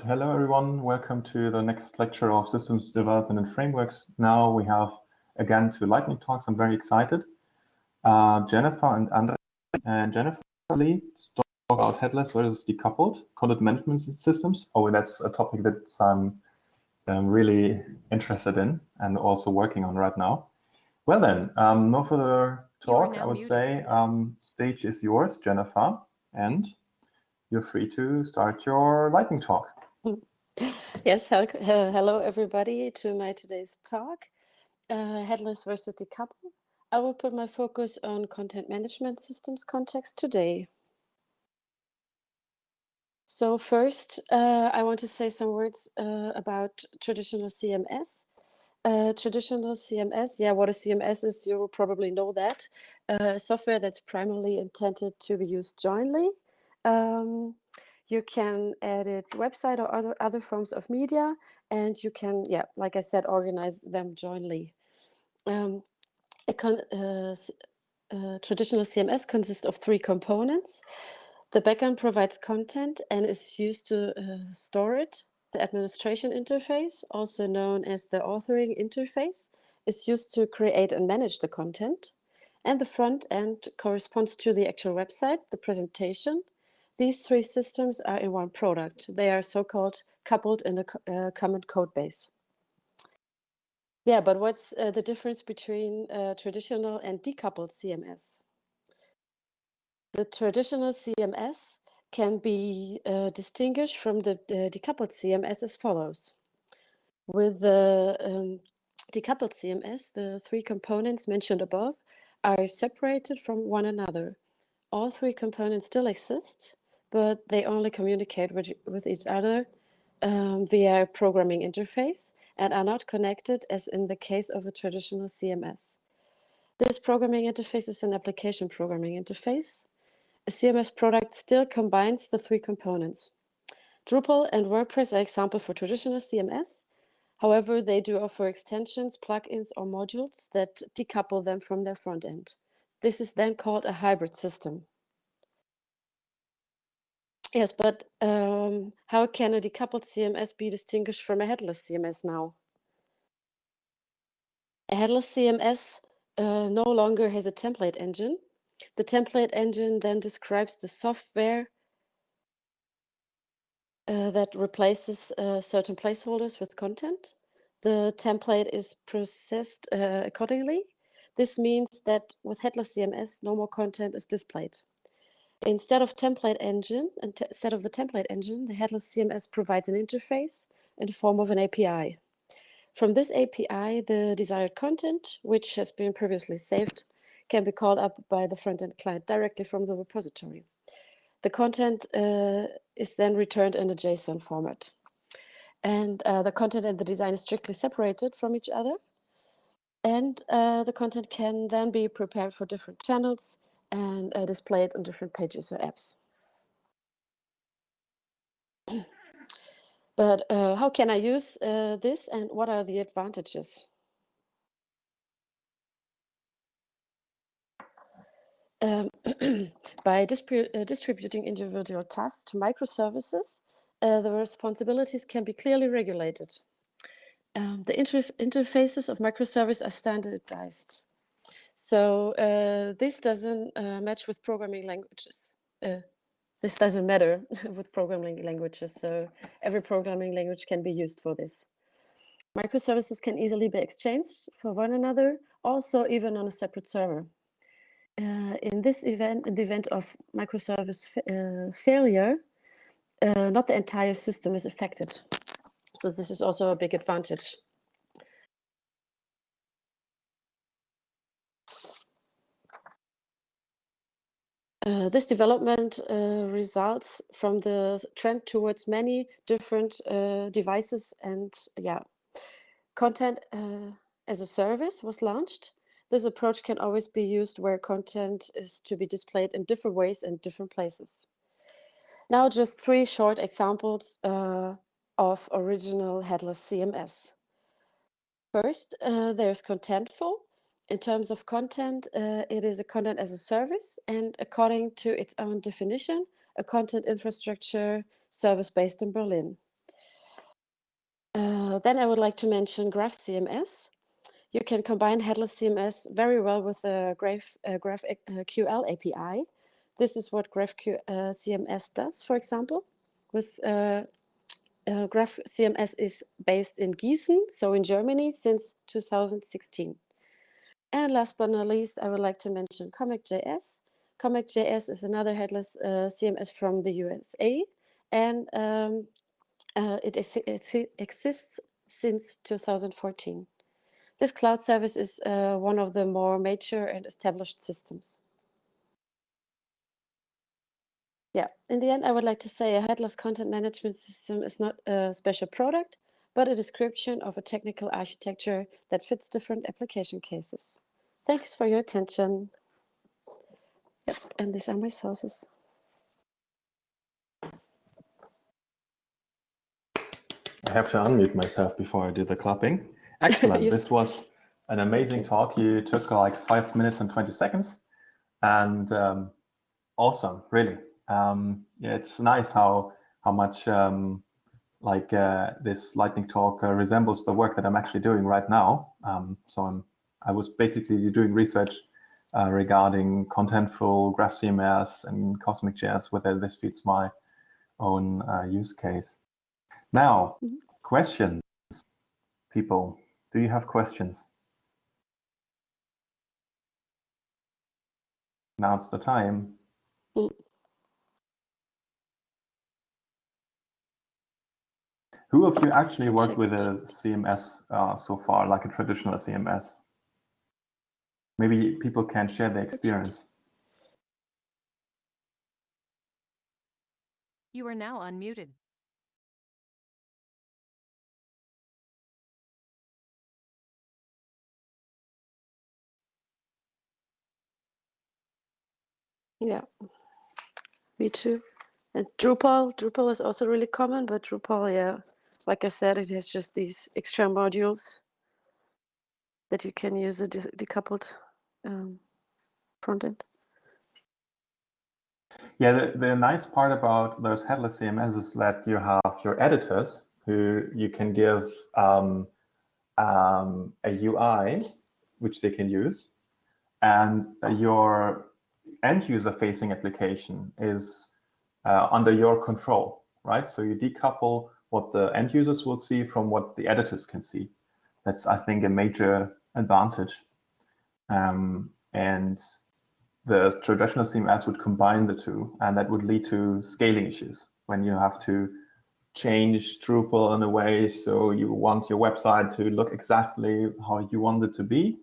hello everyone. Welcome to the next lecture of Systems Development and Frameworks. Now we have again two lightning talks. I'm very excited. Jennifer and Andrej. And Jennifer leads talk about headless versus decoupled content management systems. Oh, that's a topic that I'm really interested in and also working on right now. Well then, no further talk. I would say stage is yours, Jennifer, and you're free to start your lightning talk. Yes, hello everybody to my today's talk, headless versus decoupled. I will put my focus on content management systems context today. So first, I want to say some words about traditional CMS. Traditional CMS, what a CMS is, you will probably know that. Software that's primarily intended to be used jointly. You can edit website or other forms of media, and you can, like I said, organize them jointly. Traditional CMS consists of three components. The backend provides content and is used to store it. The administration interface, also known as the authoring interface, is used to create and manage the content. And the front end corresponds to the actual website, the presentation. These three systems are in one product. They are so-called coupled in a common code base. Yeah, but what's the difference between traditional and decoupled CMS? The traditional CMS can be distinguished from the decoupled CMS as follows. With the decoupled CMS, the three components mentioned above are separated from one another. All three components still exist, but they only communicate with each other via a programming interface and are not connected as in the case of a traditional CMS. This programming interface is an application programming interface. A CMS product still combines the three components. Drupal and WordPress are examples for traditional CMS. However, they do offer extensions, plugins, or modules that decouple them from their front end. This is then called a hybrid system. Yes, but how can a decoupled CMS be distinguished from a headless CMS now? A headless CMS no longer has a template engine. The template engine then describes the software that replaces certain placeholders with content. The template is processed accordingly. This means that with headless CMS, no more content is displayed. Instead of the template engine, the headless CMS provides an interface in the form of an API. From this API, the desired content, which has been previously saved, can be called up by the front-end client directly from the repository. The content is then returned in a JSON format. And the content and the design is strictly separated from each other. And the content can then be prepared for different channels and displayed on different pages or apps. But how can I use this and what are the advantages? By distributing individual tasks to microservices, the responsibilities can be clearly regulated. The interfaces of microservices are standardized. So this doesn't match with programming languages. This doesn't matter with programming languages. So every programming language can be used for this. Microservices can easily be exchanged for one another, also even on a separate server. In the event of microservice failure, not the entire system is affected. So this is also a big advantage. This development results from the trend towards many different devices and content as a service was launched. This approach can always be used where content is to be displayed in different ways in different places. Now just three short examples of original headless CMS. First, there's Contentful. In terms of content, it is a content as a service and according to its own definition, a content infrastructure service based in Berlin. Then I would like to mention GraphCMS. You can combine headless CMS very well with the GraphQL API. This is what GraphQL CMS does, for example. With GraphCMS is based in Gießen, so in Germany, since 2016. And last but not least, I would like to mention Comic.js. Comic.js is another headless CMS from the USA, and it exists since 2014. This cloud service is one of the more mature and established systems. Yeah, in the end, I would like to say a headless content management system is not a special product, but a description of a technical architecture that fits different application cases. Thanks for your attention. Yep, and these are my sources. I have to unmute myself before I do the clapping. Excellent. This was an amazing talk. You took like 5 minutes and 20 seconds. And awesome, really. Yeah, it's nice how much this lightning talk resembles the work that I'm actually doing right now. I was basically doing research regarding contentful GraphCMS and Cosmic.js, whether this fits my own use case. Now, questions, people. Do you have questions? Now's the time. Who of you actually worked with a CMS so far, like a traditional CMS? Maybe people can share their experience. You are now unmuted. Yeah, me too. And Drupal is also really common, but Drupal, yeah, like I said, it has just these extra modules that you can use a decoupled frontend. Yeah, the nice part about those headless CMS is that you have your editors who you can give a UI, which they can use, and your end user facing application is under your control, right? So you decouple what the end users will see from what the editors can see. That's, I think, a major advantage. And the traditional CMS would combine the two, and that would lead to scaling issues when you have to change Drupal in a way so you want your website to look exactly how you want it to be.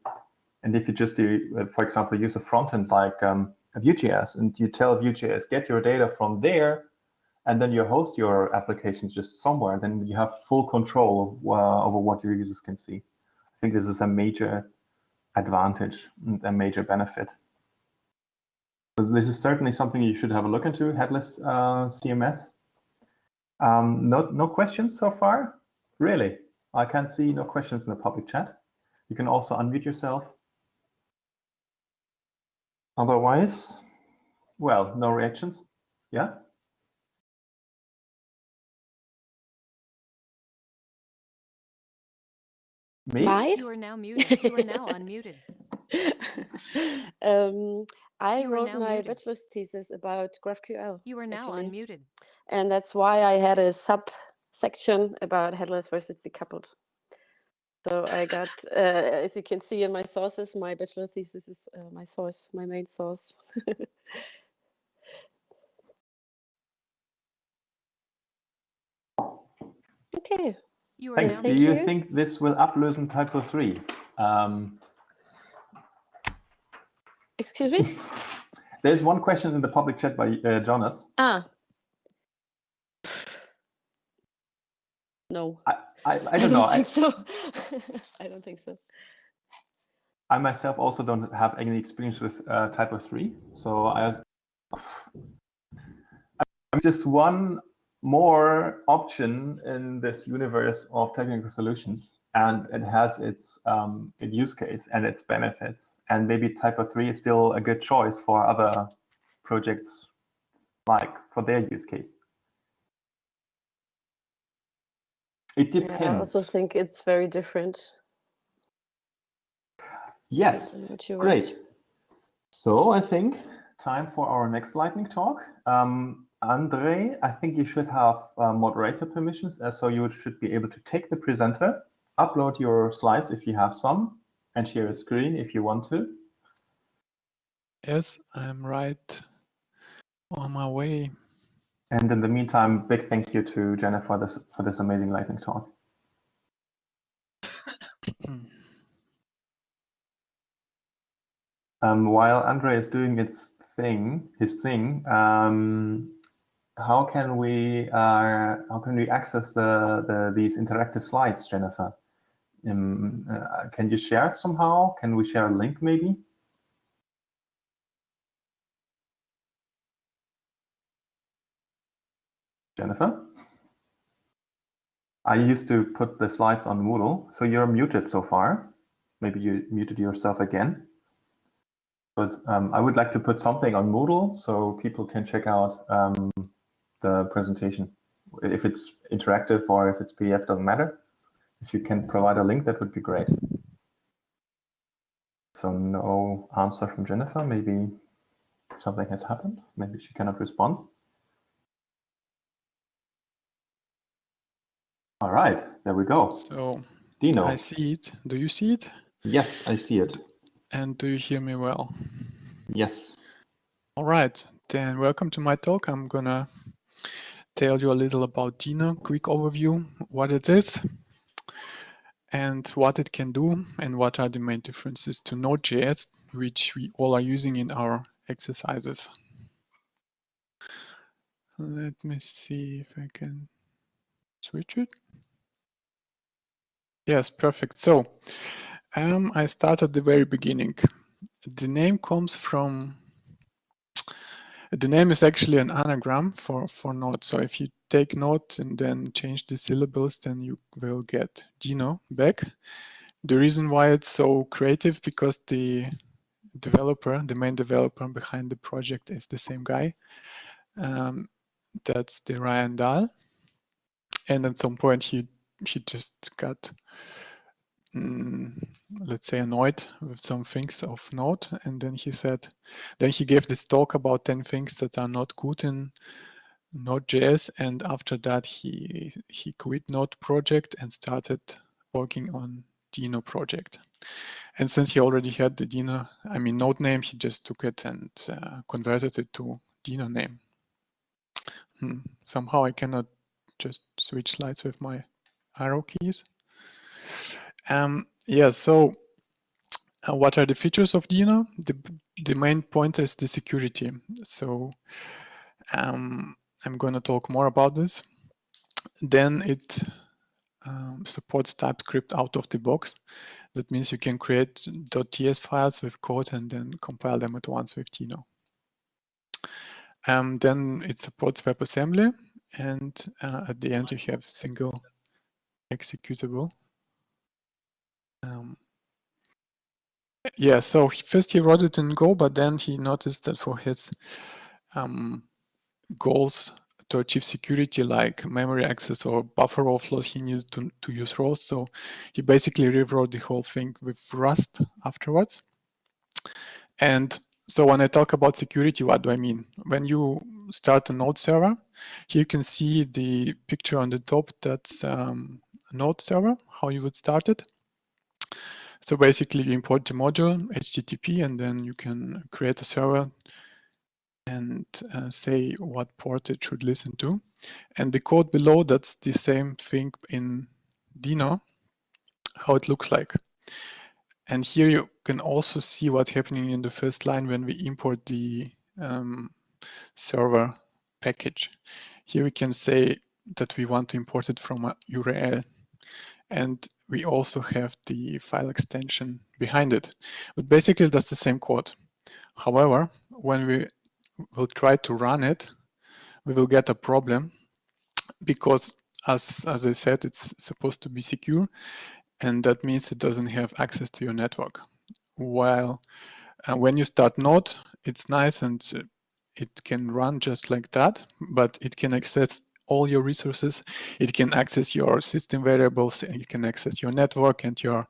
And if you just do, for example, use a frontend like a Vue.js, and you tell Vue.js, get your data from there, and then you host your applications just somewhere, then you have full control over what your users can see. I think this is a major advantage and a major benefit. So this is certainly something you should have a look into, headless CMS. No questions so far? Really? I can see no questions in the public chat. You can also unmute yourself. Otherwise, well, no reactions. Yeah? Me? You are now muted. You are now unmuted. I wrote my bachelor's thesis about GraphQL. You are now unmuted. And that's why I had a subsection about headless versus decoupled. So I got, as you can see in my sources, my bachelor thesis is my source, my main source. Okay. Thanks. Do you think this will ablösen typo 3? Excuse me? There's one question in the public chat by Jonas. No. I don't know. I don't think so. I don't think so. I myself also don't have any experience with typo 3. So I'm just one more option in this universe of technical solutions, and it has its use case and its benefits. And maybe typo 3 is still a good choice for other projects, like for their use case. It Yeah, depends. I also think it's very different. Yes, What you great. want. So I think time for our next lightning talk. Andrej, I think you should have moderator permissions, so you should be able to take the presenter, upload your slides if you have some, and share a screen if you want to. Yes, I'm right on my way. And in the meantime, big thank you to Jennifer for this amazing lightning talk. While Andrej is doing his thing, how can we access these interactive slides, Jennifer? Can you share it somehow? Can we share a link maybe? Jennifer? I used to put the slides on Moodle, so you're muted so far. Maybe you muted yourself again. But I would like to put something on Moodle so people can check out the presentation. If it's interactive or if it's PDF, doesn't matter. If you can provide a link, that would be great. So no answer from Jennifer. Maybe something has happened. Maybe she cannot respond. All right, there we go. So Dino. I see it. Do you see it? Yes, I see it. And do you hear me well? Yes. All right, then welcome to my talk. I'm gonna tell you a little about Dino, quick overview, what it is, and what it can do, and what are the main differences to Node.js, which we all are using in our exercises. Let me see if I can switch it. Yes, perfect. So I start at the very beginning. The name comes from, the name is actually an anagram for Node. So if you take Node and then change the syllables, then you will get Dino back. The reason why it's so creative, because the developer, the main developer behind the project is the same guy. That's the Ryan Dahl. And at some point he just got, let's say, annoyed with some things of Node. And then he said, then he gave this talk about 10 things that are not good in Node.js. And after that, he quit Node project and started working on Dino project. And since he already had the Dino, Node name, he just took it and converted it to Dino name. Somehow I cannot just switch slides with my arrow keys. Yeah, so what are the features of Dino? The main point is the security. So I'm going to talk more about this. Then it supports TypeScript out of the box. That means you can create .ts files with code and then compile them at once with Dino. Then it supports WebAssembly, and at the end you have single executable. Yeah, so first he wrote it in Go, but then he noticed that for his goals to achieve security, like memory access or buffer overflow, he needed to use rows. So he basically rewrote the whole thing with Rust afterwards. And so when I talk about security, what do I mean? When you start a Node server, here you can see the picture on the top. That's a Node server, how you would start it. So basically you import the module, HTTP, and then you can create a server and say what port it should listen to. And the code below, that's the same thing in Dino, how it looks like. And here you can also see what's happening in the first line when we import the server package. Here we can say that we want to import it from a URL. And we also have the file extension behind it. But basically that's the same code. However, when we will try to run it, we will get a problem because as I said, it's supposed to be secure, and that means it doesn't have access to your network. While when you start Node, it's nice and it can run just like that, but it can access all your resources. It can access your system variables, and it can access your network and your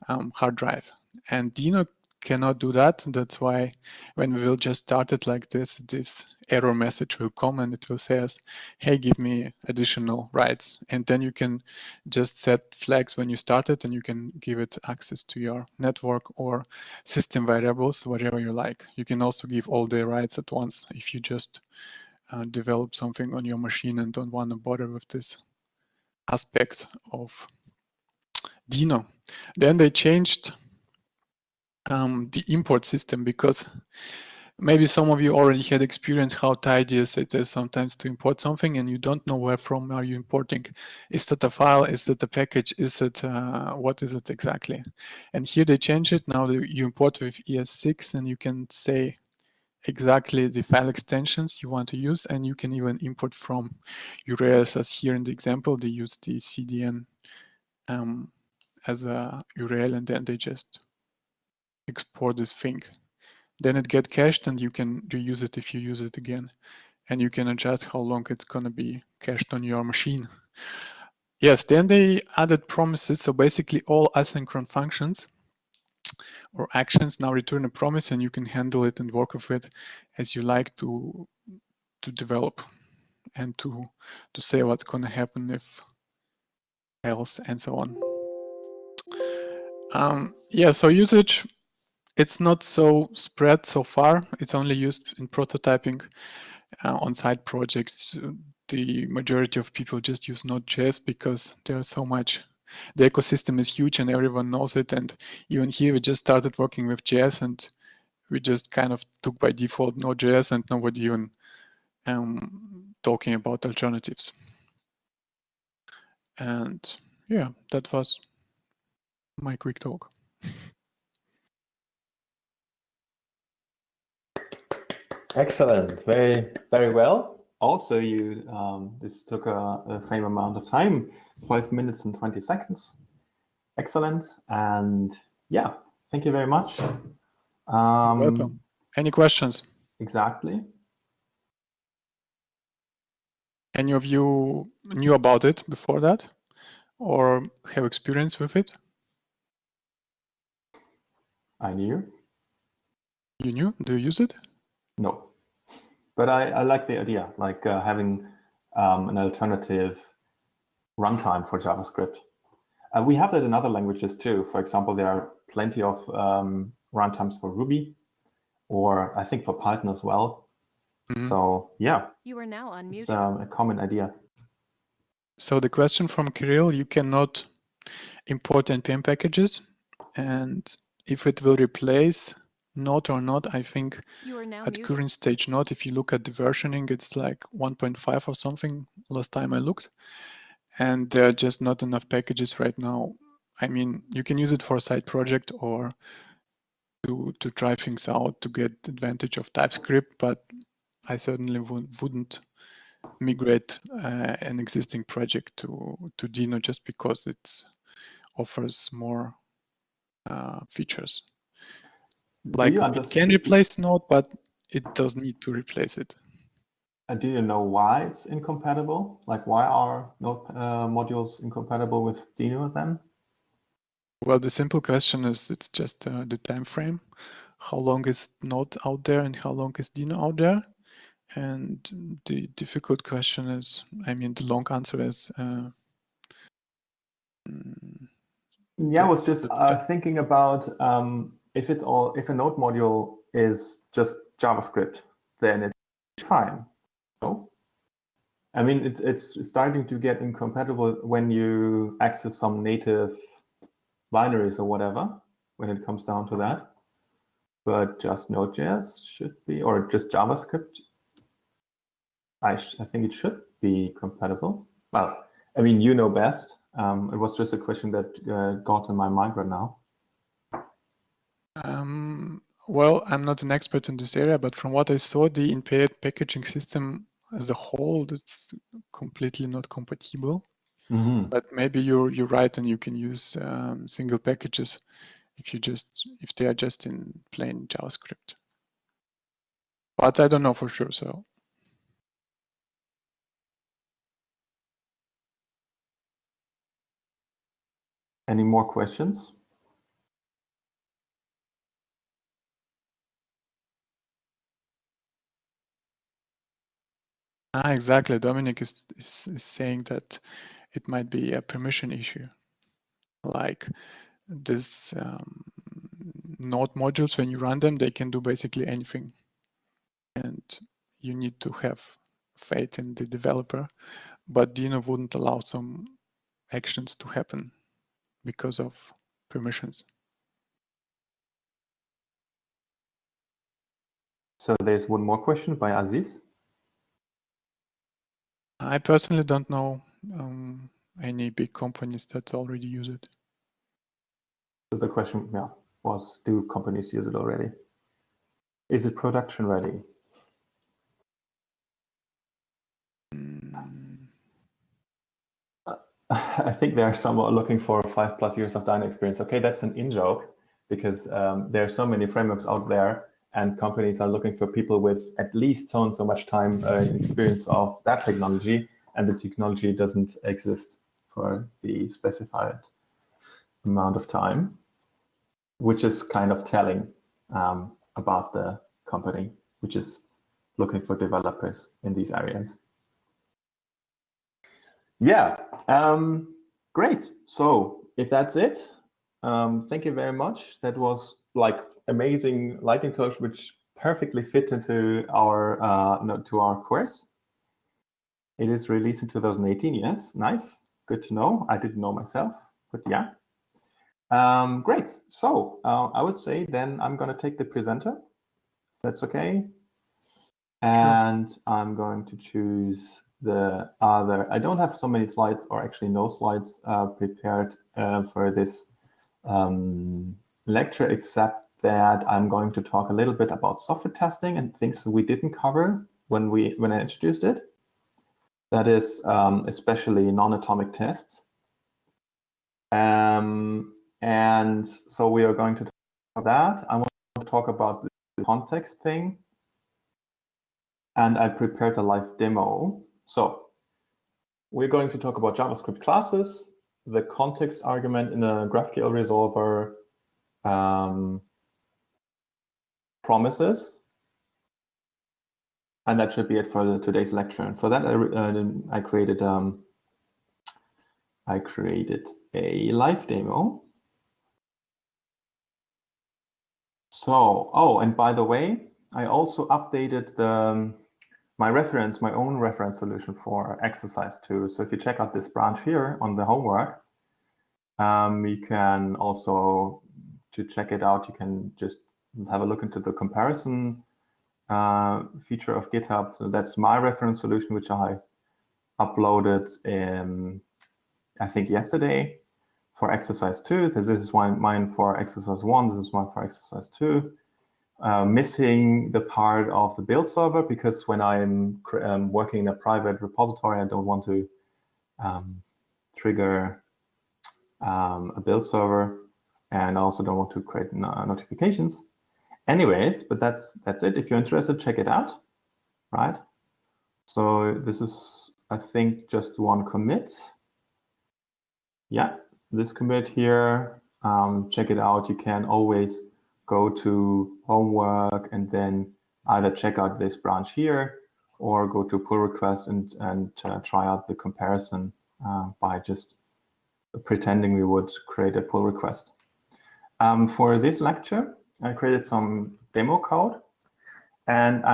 hard drive. And Dino cannot do that. That's why when we will just start it like this, this error message will come and it will say us, hey, give me additional rights. And then you can just set flags when you start it, and you can give it access to your network or system variables, whatever you like. You can also give all the rights at once if you just develop something on your machine and don't want to bother with this aspect of Dino. Then they changed the import system, because maybe some of you already had experience how tedious it is sometimes to import something and you don't know where from are you importing. Is that a file? Is that a package? Is it what is it exactly? And here they change it. Now you import with ES6 and you can say exactly the file extensions you want to use, and you can even import from URLs, as here in the example they use the CDN as a URL, and then they just export this thing. Then it gets cached and you can reuse it if you use it again. And you can adjust how long it's going to be cached on your machine. Yes, then they added promises. So basically all asynchronous functions or actions now return a promise, and you can handle it and work with it as you like to develop and to say what's going to happen if else and so on. Yeah, so usage, it's not so spread so far. It's only used in prototyping on side projects. The majority of people just use Node.js because there's so much. The ecosystem is huge and everyone knows it. And even here, we just started working with JS, and we just kind of took by default Node.js, and nobody even talking about alternatives. And yeah, that was my quick talk. Excellent, very well. Also, you this took the same amount of time, 5 minutes and 20 seconds. Excellent, and yeah, thank you very much. You're welcome. Any questions? Exactly. Any of you knew about it before that, or have experience with it? I knew. You knew? Do you use it? No, but I like the idea, like having an alternative runtime for JavaScript. We have that in other languages too. For example, there are plenty of runtimes for Ruby, or I think for Python as well. Mm-hmm. So yeah, You are now unmuted. it's a common idea. So the question from Kirill, you cannot import NPM packages, and if it will replace Node or not, I think You are now at muted. current stage not. If you look at the versioning, it's like 1.5 or something last time I looked, and there are just not enough packages right now. I mean, you can use it for a side project or to try things out to get advantage of TypeScript, but I certainly wouldn't migrate an existing project to Dino just because it offers more features. Like it can replace Node, but it does need to replace it. Do you know why it's incompatible? Like, why are Node modules incompatible with Dino then? Well, the simple question is, it's just the time frame. How long is Node out there and how long is Dino out there? And the difficult question is, I mean, the long answer is. Yeah, I was just thinking about if a Node module is just JavaScript, then it's fine. No? I mean, it's starting to get incompatible when you access some native binaries or whatever, when it comes down to that. But just Node.js should be, or just JavaScript, I think it should be compatible. Well, I mean, you know best. It was just a question that got in my mind right now. Well, I'm not an expert in this area, but from what I saw, the impaired packaging system as a whole, it's completely not compatible. Mm-hmm. But maybe you're right, and you can use single packages if they are just in plain JavaScript. But I don't know for sure. So Any more questions? Exactly. Dominic is saying that it might be a permission issue. Like this node modules, when you run them, they can do basically anything. And you need to have faith in the developer. But Dino wouldn't allow some actions to happen because of permissions. So there's one more question by Aziz. I personally don't know any big companies that already use it. So the question, was, do companies use it already? Is it production ready? I think there are some looking for 5+ years of Dino experience. Okay, that's an in-joke because there are so many frameworks out there and companies are looking for people with at least so and so much time experience of that technology, and the technology doesn't exist for the specified amount of time, which is kind of telling about the company, which is looking for developers in these areas. Yeah, great. So if that's it, thank you very much. That was like amazing lightning talks, which perfectly fit into our to our course. It is released in 2018. Yes, nice, good to know. I didn't know myself, but yeah. Great. So I would say then I'm going to take the presenter. That's okay. And sure. I'm going to choose the other. I don't have so many slides, or actually no slides prepared for this lecture, except that I'm going to talk a little bit about software testing and things that we didn't cover when I introduced it. That is especially non-atomic tests. And so we are going to talk about that. I want to talk about the context thing. And I prepared a live demo. So we're going to talk about JavaScript classes, the context argument in a GraphQL resolver, promises. And that should be it for today's lecture. And for that, I created a live demo. So, oh, and by the way, I also updated my own reference solution for exercise 2. So if you check out this branch here on the homework, you can also, to check it out, you can just have a look into the comparison feature of GitHub. So that's my reference solution, which I uploaded I think yesterday for exercise 2. This is mine for exercise 1. This is mine for exercise 2. Missing the part of the build server, because when I'm working in a private repository, I don't want to trigger a build server, and I also don't want to create notifications. Anyways, but that's it. If you're interested, check it out, right? So this is, I think, just one commit. Yeah, this commit here, check it out. You can always go to homework and then either check out this branch here or go to pull request and try out the comparison by just pretending we would create a pull request. For this lecture, I created some demo code, and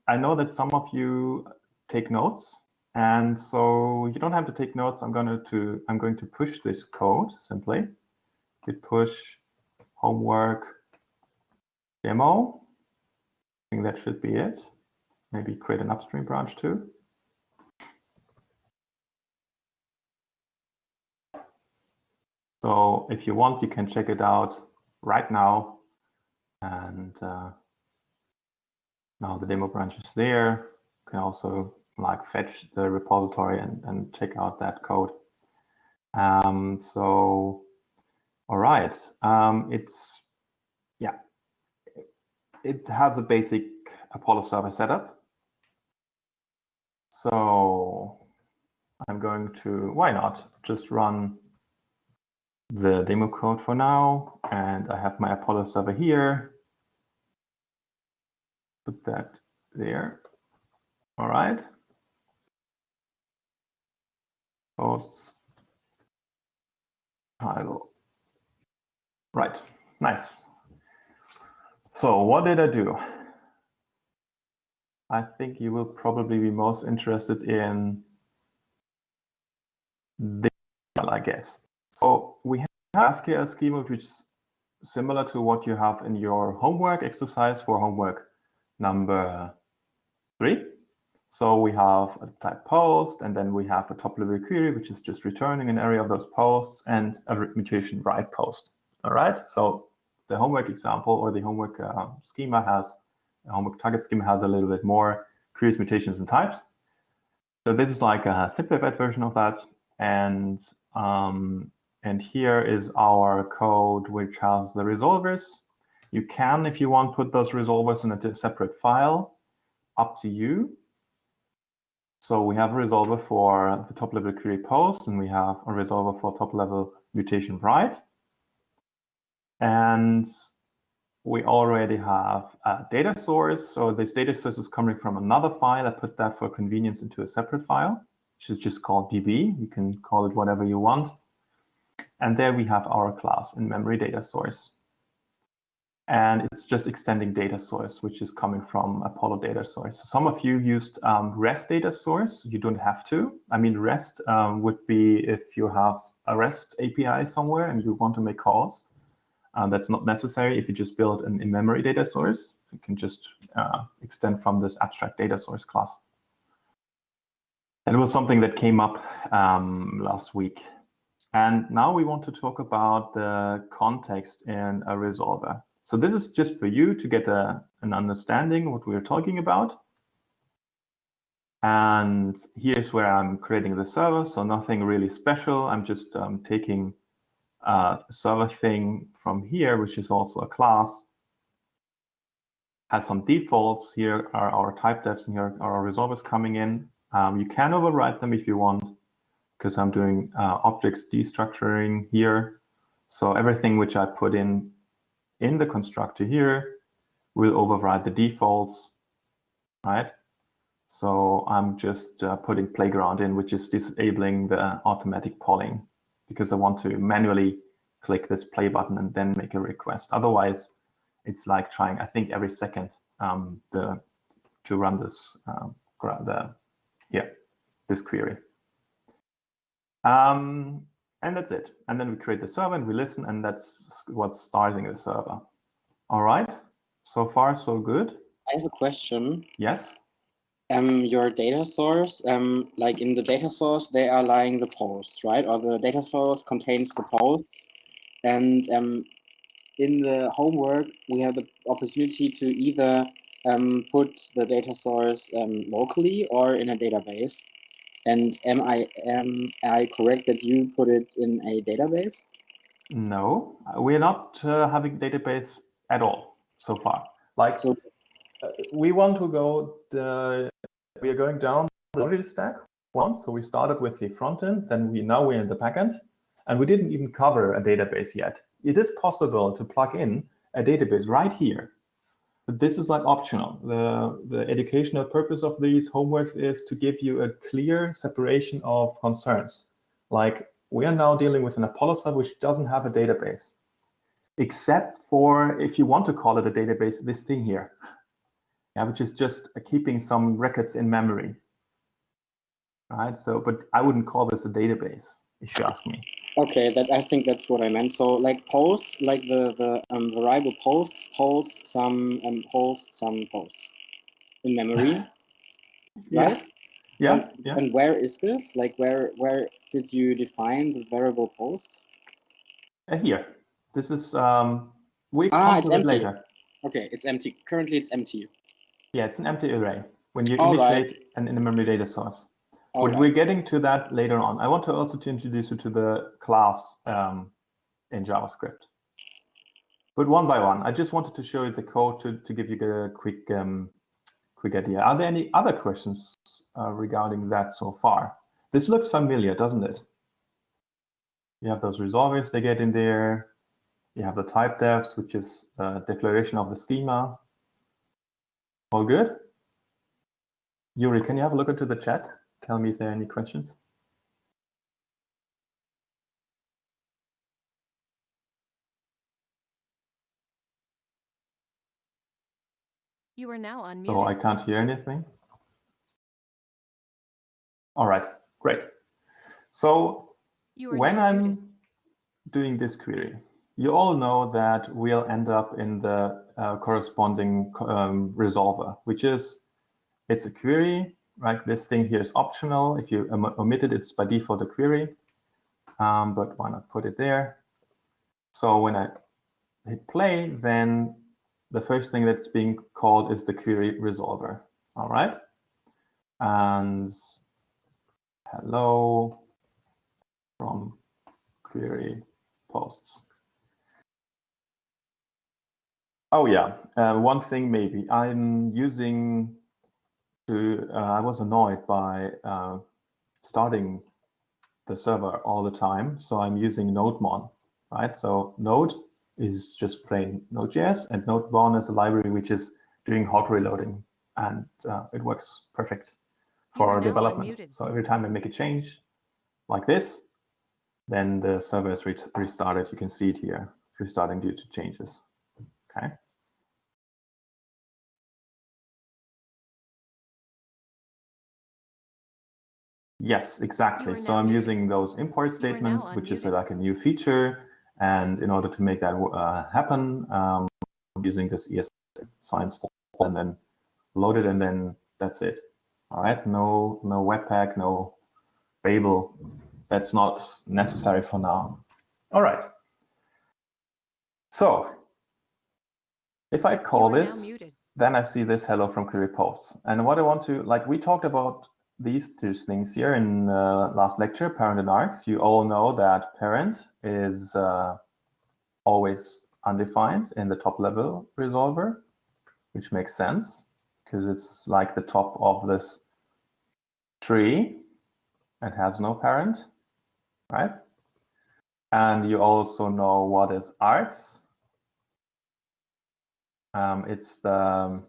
I know that some of you take notes, and so you don't have to take notes. I'm going to push this code simply. Git push homework demo. I think that should be it. Maybe create an upstream branch too. So if you want, you can check it out right now. And now the demo branch is there. You can also like fetch the repository and check out that code. So, all right. It has a basic Apollo server setup. So I'm going to, why not, just run the demo code for now, and I have my Apollo server here. Put that there. All right. Posts title. Right. Nice. So what did I do? I think you will probably be most interested in this, I guess. So we have a GraphQL schema which is similar to what you have in your homework exercise for homework number 3. So we have a type post, and then we have a top-level query, which is just returning an array of those posts, and a mutation write post. All right. So the homework example or the homework schema has a homework target schema has a little bit more queries, mutations, and types. So this is like a simplified version of that, and here is our code which has the resolvers. You can, if you want, put those resolvers in a separate file. Up to you. So we have a resolver for the top-level query post, and we have a resolver for top-level mutation write. And we already have a data source. So this data source is coming from another file. I put that for convenience into a separate file, which is just called db. You can call it whatever you want. And there we have our class in-memory data source. And it's just extending data source, which is coming from Apollo data source. So some of you used REST data source. You don't have to. I mean, REST would be if you have a REST API somewhere and you want to make calls. That's not necessary if you just build an in-memory data source. You can just extend from this abstract data source class. And it was something that came up last week. And now we want to talk about the context in a resolver. So this is just for you to get an understanding what we're talking about. And here's where I'm creating the server. So nothing really special. I'm just taking a server thing from here, which is also a class. Has some defaults. Here are our type defs, and here are our resolvers coming in. You can override them if you want, because I'm doing objects destructuring here. So everything which I put in the constructor here will override the defaults, right? So I'm just putting playground in, which is disabling the automatic polling, because I want to manually click this play button and then make a request. Otherwise, it's like trying, I think, every second to run this this query. And that's it. And then we create the server and we listen, and that's what's starting the server. All right. So far, so good. I have a question. Yes. Your data source, like in the data source, they are lying the posts, right? Or the data source contains the posts. And in the homework, we have the opportunity to either put the data source locally or in a database. And am I correct that you put it in a database? No, we're not having database at all so far. Like, so we want to go, we are going down the loaded stack once. So we started with the front end, then now we're in the back end, and we didn't even cover a database yet. It is possible to plug in a database right here, but this is like optional. The educational purpose of these homeworks is to give you a clear separation of concerns. Like, we are now dealing with an Apollo server which doesn't have a database, except for, if you want to call it a database, this thing here, which is just keeping some records in memory, right? So, but I wouldn't call this a database, if you ask me. Okay, I think that's what I meant. So, like posts, like the variable posts holds some posts in memory, right? Yeah. And where is this? Like, where did you define the variable posts? Here. This is we come to it later. Okay, it's empty. Currently, it's empty. Yeah, it's an empty array when you initiate an in-memory data source. But we're getting to that later on. I want to also introduce you to the class in JavaScript. But one by one, I just wanted to show you the code to give you a quick idea. Are there any other questions regarding that so far? This looks familiar, doesn't it? You have those resolvers they get in there. You have the type defs, which is a declaration of the schema. All good? Yuri, can you have a look into the chat? Tell me if there are any questions. You are now unmuted. So I can't hear anything. All right, great. So when I'm doing this query, you all know that we'll end up in the corresponding resolver, which is, it's a query, right? This thing here is optional. If you omit it, it's by default a query, but why not put it there? So when I hit play, then the first thing that's being called is the query resolver, all right? And hello from query posts. Oh yeah, one thing maybe. I'm using I was annoyed by starting the server all the time, so I'm using NodeMon, right? So Node is just plain Node.js, and NodeMon is a library which is doing hot reloading, and it works perfect for development. So every time I make a change like this, then the server is restarted. You can see it here, restarting due to changes. Okay. Yes, exactly. So I'm using those import statements, which is like a new feature. And in order to make that happen, I'm using this ES. So I install and then load it, and then that's it. All right, no Webpack, no Babel. That's not necessary for now. All right. So if I call this, then I see this hello from query posts. And what I want to, like we talked about these two things here in last lecture, parent and args. You all know that parent is always undefined in the top level resolver, which makes sense because it's like the top of this tree and has no parent, right? And you also know what is args. It's the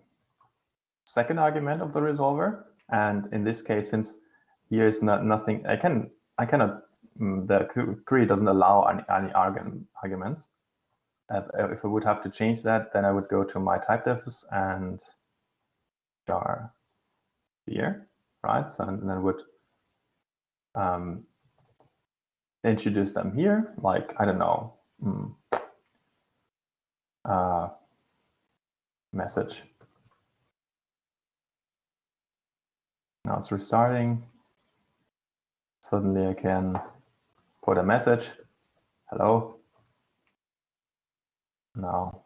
second argument of the resolver. And in this case, since here is nothing, I cannot, the query doesn't allow any arguments. If I would have to change that, then I would go to my type defs and jar here, right? So and then would introduce them here, like, I don't know, message. Now it's restarting. Suddenly I can put a message, hello. Now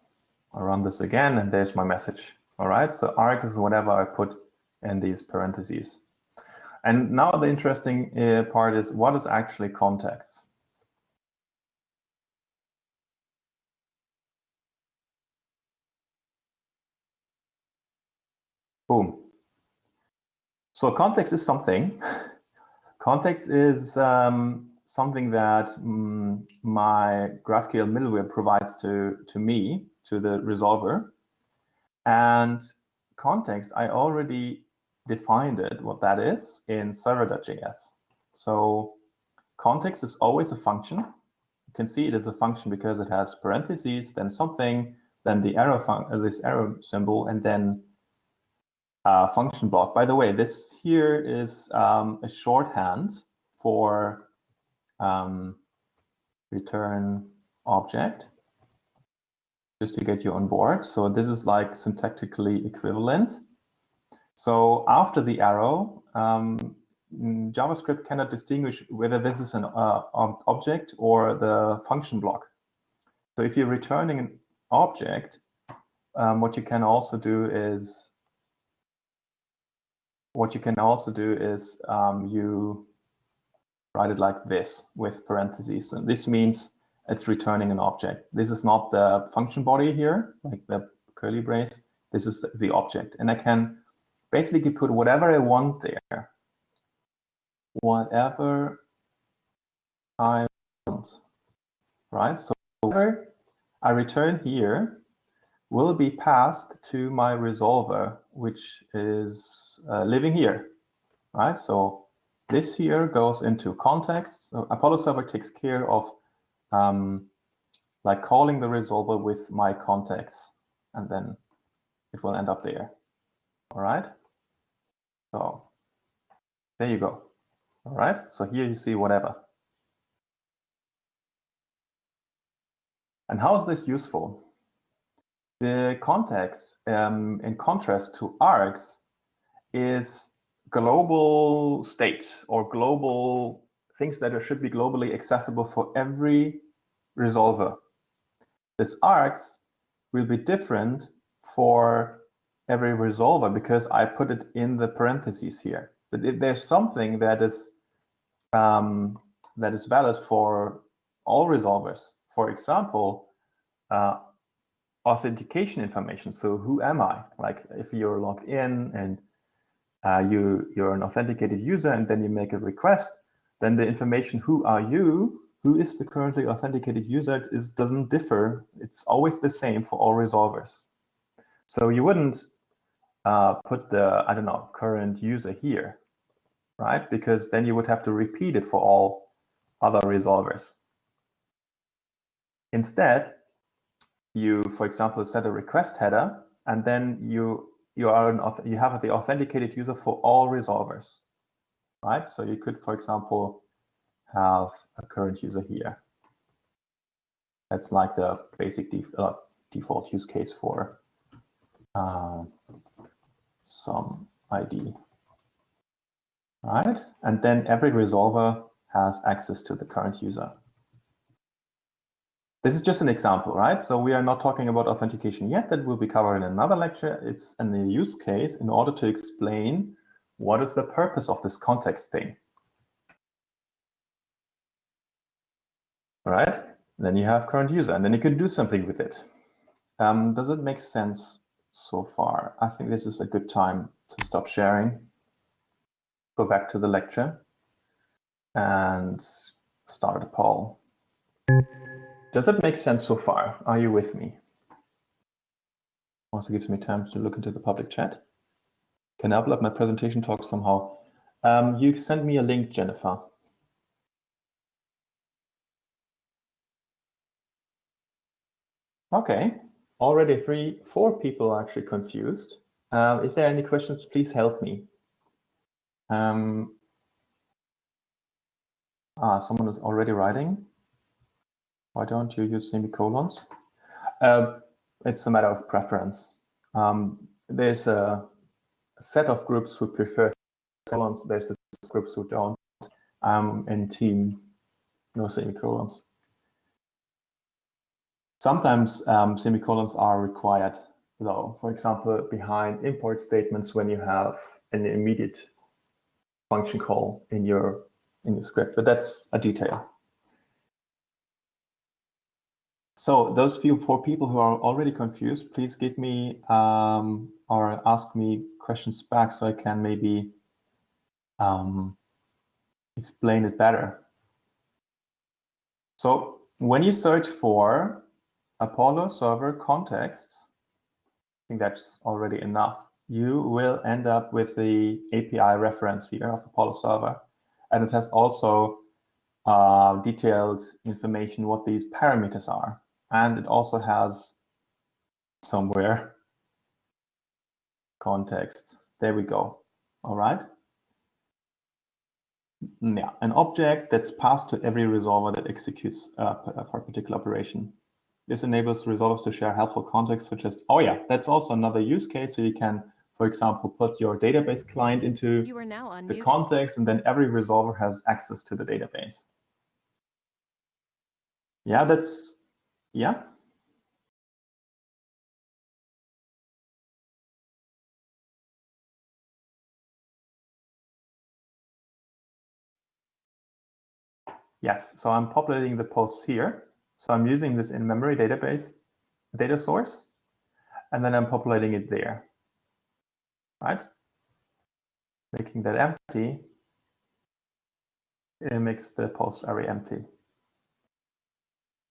I run this again, and there's my message. All right, so args is whatever I put in these parentheses. And now the interesting part is, what is actually context? Boom. So context is something. Context is something that my GraphQL middleware provides to me, to the resolver. And context, I already defined it, what that is, in server.js. So context is always a function. You can see it is a function because it has parentheses, then something, then the arrow this arrow symbol, and then a function block. By the way, this here is a shorthand for return object, just to get you on board. So this is like syntactically equivalent. So after the arrow, JavaScript cannot distinguish whether this is an object or the function block. So if you're returning an object, what you can also do is you write it like this with parentheses. And this means it's returning an object. This is not the function body here, like the curly brace. This is the object. And I can basically put whatever I want there. Whatever I want. right? So whatever I return here will be passed to my resolver, which is living here, right? So this here goes into context. So Apollo server takes care of like calling the resolver with my context, and then it will end up there. All right. So there you go. All right. So here you see whatever. And how is this useful? The context, in contrast to args, is global state or global things that should be globally accessible for every resolver. This args will be different for every resolver because I put it in the parentheses here. But if there's something that is valid for all resolvers, for example, authentication information. So who am I? Like if you're logged in and you're an authenticated user and then you make a request, then the information who are you, who is the currently authenticated user doesn't differ. It's always the same for all resolvers. So you wouldn't put the, I don't know, current user here, right? Because then you would have to repeat it for all other resolvers. Instead, you, for example, set a request header, and then you have the authenticated user for all resolvers, right? So you could, for example, have a current user here. That's like the basic default use case for some ID, right? And then every resolver has access to the current user. This is just an example, right? So we are not talking about authentication yet. That will be covered in another lecture. It's a use case in order to explain what is the purpose of this context thing. All right? Then you have current user, and then you could do something with it. Does it make sense so far? I think this is a good time to stop sharing, go back to the lecture, and start a poll. Does it make sense so far? Are you with me? Also gives me time to look into the public chat. Can I upload my presentation talk somehow? You send me a link, Jennifer. Okay, already 4 people are actually confused. If there are any questions, please help me. Someone is already writing. Why don't you use semicolons? It's a matter of preference. There's a set of groups who prefer semicolons. There's a set of groups who don't. I'm in team no semicolons. Sometimes semicolons are required, though. For example, behind import statements when you have an immediate function call in your script, but that's a detail. So those 4 people who are already confused, please give me or ask me questions back so I can maybe explain it better. So when you search for Apollo server contexts, I think that's already enough. You will end up with the API reference here of Apollo server, and it has also detailed information what these parameters are. And it also has somewhere context. There we go. All right. Yeah, an object that's passed to every resolver that executes for a particular operation. This enables resolvers to share helpful context, such as, oh yeah, that's also another use case. So you can, for example, put your database client into the context, and then every resolver has access to the database. Yeah, that's, yeah. Yes, so I'm populating the posts here. So I'm using this in-memory database data source, and then I'm populating it there, right? Making that empty, it makes the post array empty.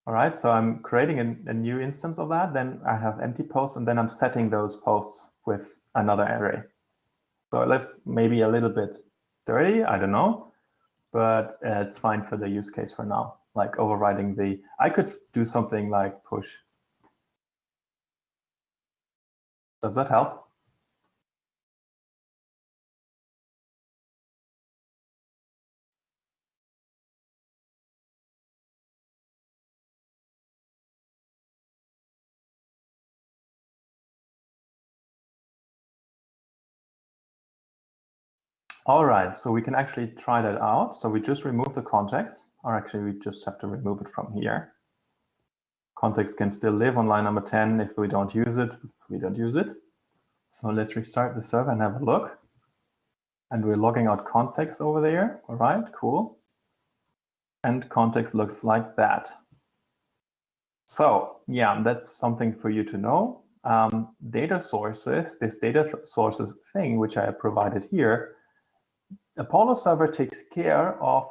All right, so I'm creating a new instance of that. Then I have empty posts, and then I'm setting those posts with another array. So let's maybe a little bit dirty, I don't know, but it's fine for the use case for now. Like overriding the, I could do something like push. Does that help? All right, so we can actually try that out. So we just remove the context, or actually we just have to remove it from here. Context can still live on line number 10 if we don't use it. We don't use it. So let's restart the server and have a look. And we're logging out context over there. All right, cool. And context looks like that. So yeah, that's something for you to know. Data sources, this data sources thing, which I provided here, Apollo server takes care of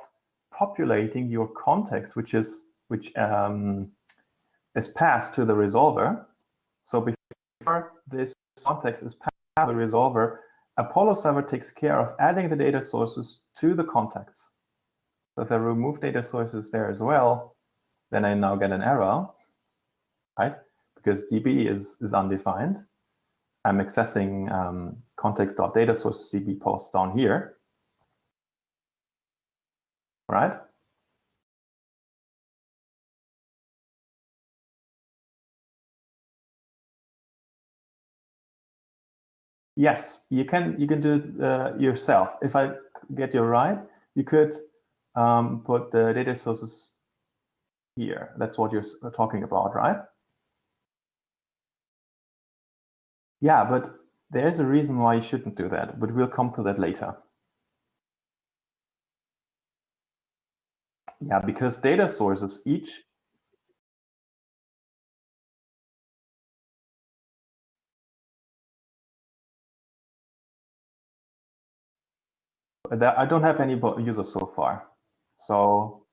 populating your context, which is passed to the resolver. So before this context is passed to the resolver, Apollo server takes care of adding the data sources to the context. So if I remove data sources there as well, then I now get an error, right? Because DB is undefined. I'm accessing context.datasources DB posts down here, right? Yes, you can do it yourself. If I get you right, you could put the data sources here. That's what you're talking about, right? Yeah, but there's a reason why you shouldn't do that, but we'll come to that later. Yeah, because data sources each I don't have any users so far. So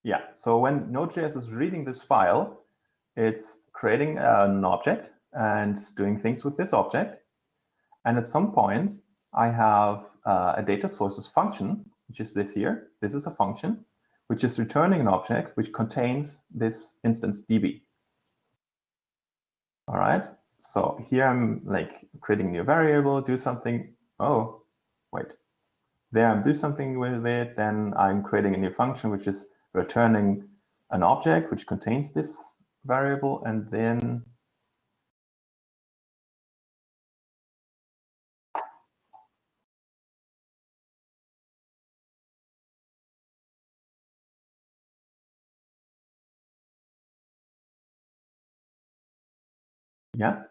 yeah, so when Node.js is reading this file, it's creating an object and doing things with this object. And at some point, I have a data sources function, which is this here. This is a function, which is returning an object which contains this instance DB. All right, so here I'm like creating a new variable, do something. Oh, wait. There I'm do something with it. Then I'm creating a new function, which is returning an object which contains this variable. And then yeah.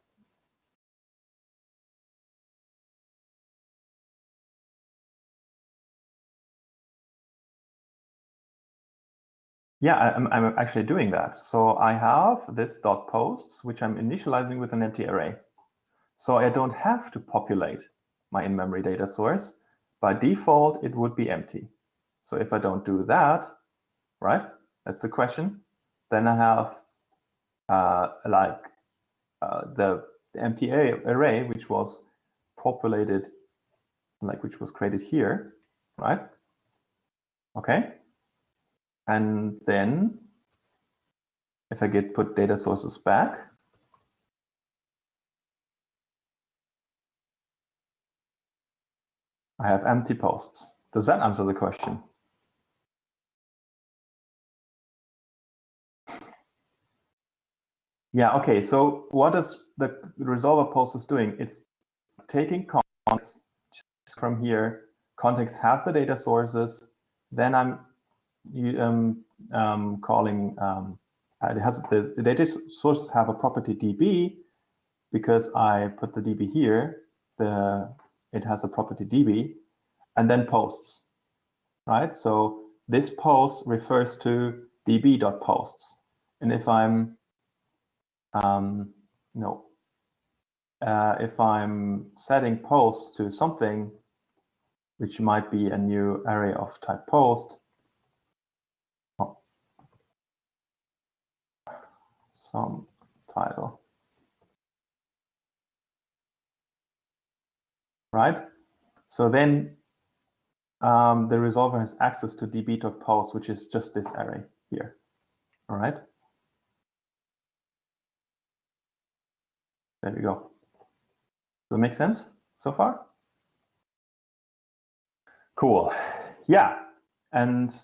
Yeah, I'm actually doing that. So I have this dot posts, which I'm initializing with an empty array. So I don't have to populate my in-memory data source. By default, it would be empty. So if I don't do that, right, that's the question, then I have the empty array, which was populated, like which was created here, right? Okay. And then if I put data sources back, I have empty posts. Does that answer the question? Yeah, okay, so what is the resolver post is doing? It's taking context from here. Context has the data sources. Then I'm calling, it has the data sources have a property DB because I put the DB here. It has a property DB, and then posts, right? So this post refers to db.posts. And if I'm, no, if I'm setting post to something, which might be a new array of type post, some title, right? So then the resolver has access to db.post, which is just this array here, all right? There we go. Does it make sense so far? Cool. Yeah. And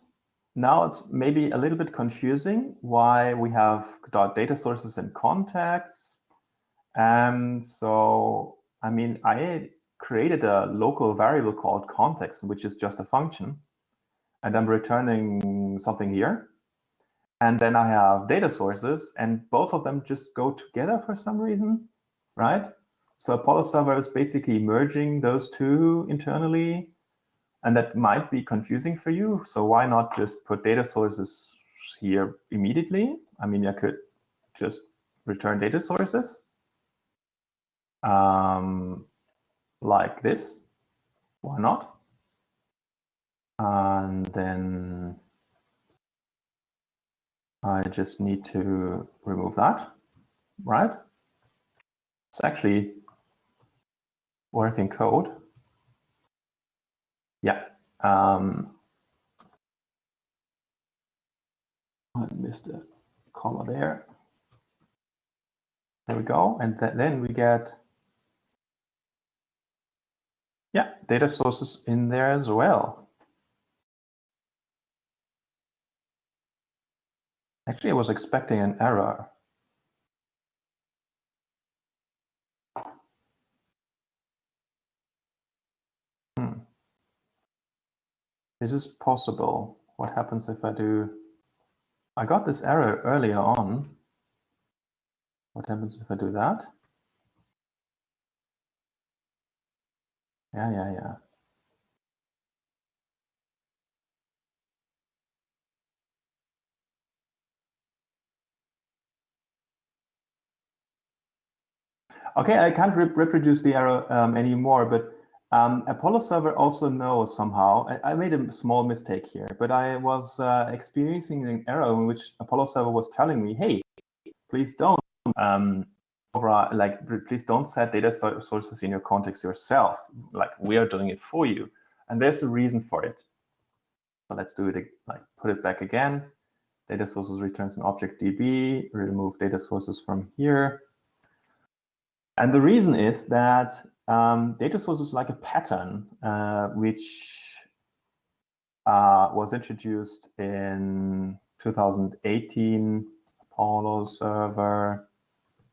now it's maybe a little bit confusing why we have data sources and contexts. And so, I mean, I created a local variable called context, which is just a function. And I'm returning something here. And then I have data sources, and both of them just go together for some reason, right? So Apollo server is basically merging those two internally, and that might be confusing for you. So why not just put data sources here immediately? I mean, I could just return data sources like this. Why not? And then I just need to remove that, right? It's actually working code. Yeah. I missed a comma there. There we go. And then we get, yeah, data sources in there as well. Actually, I was expecting an error. This is possible. What happens if I do? I got this error earlier on. What happens if I do that? Yeah. Okay, I can't reproduce the error anymore, but Apollo server also knows somehow. I made a small mistake here, but I was experiencing an error in which Apollo server was telling me, hey, please don't please don't set data sources in your context yourself. Like, we are doing it for you. And there's a reason for it. So let's do it, like put it back again. Data sources returns an object DB, remove data sources from here. And the reason is that data sources is like a pattern, which was introduced in 2018, Apollo server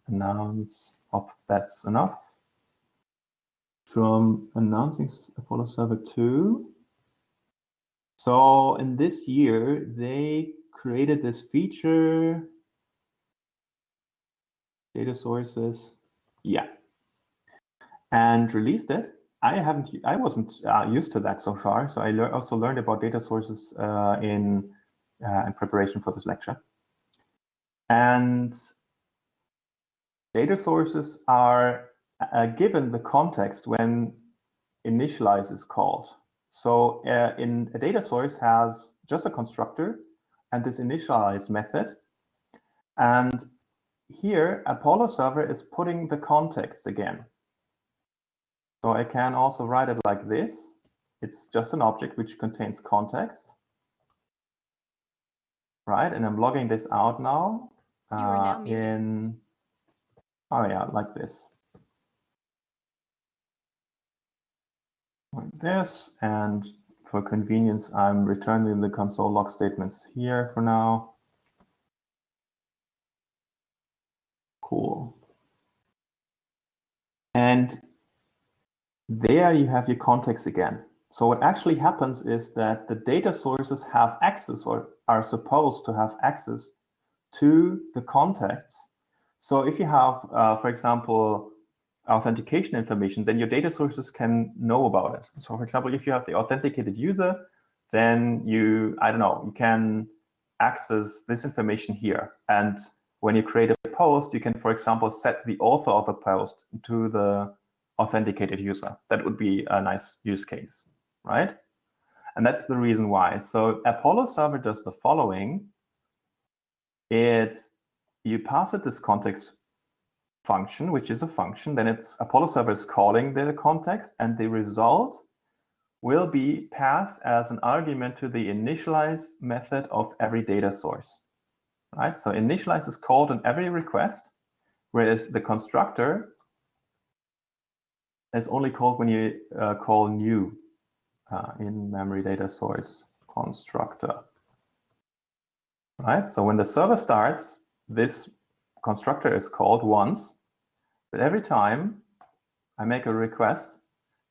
announce. That's enough. From announcing Apollo server 2. So in this year, they created this feature, data sources. Yeah, and released it. I wasn't used to that so far, so I also learned about data sources in preparation for this lecture. And data sources are given the context when initialize is called. So in a data source has just a constructor and this initialize method, and here, Apollo server is putting the context again. So I can also write it like this. It's just an object which contains context, right? And I'm logging this out now. You are now muted. Oh yeah, like this. Like this, and for convenience, I'm returning the console log statements here for now. Cool. And there you have your context again. So what actually happens is that the data sources have access, or are supposed to have access to the contexts. So if you have, for example, authentication information, then your data sources can know about it. So for example, if you have the authenticated user, then you can access this information here. And when you create a post, you can, for example, set the author of the post to the authenticated user. That would be a nice use case, right? And that's the reason why. So Apollo server does the following. You pass it this context function, which is a function, then it's Apollo server is calling the context, and the result will be passed as an argument to the initialize method of every data source, right? So initialize is called on every request, whereas the constructor is only called when you call new in memory data source constructor, right? So when the server starts, this constructor is called once, but every time I make a request,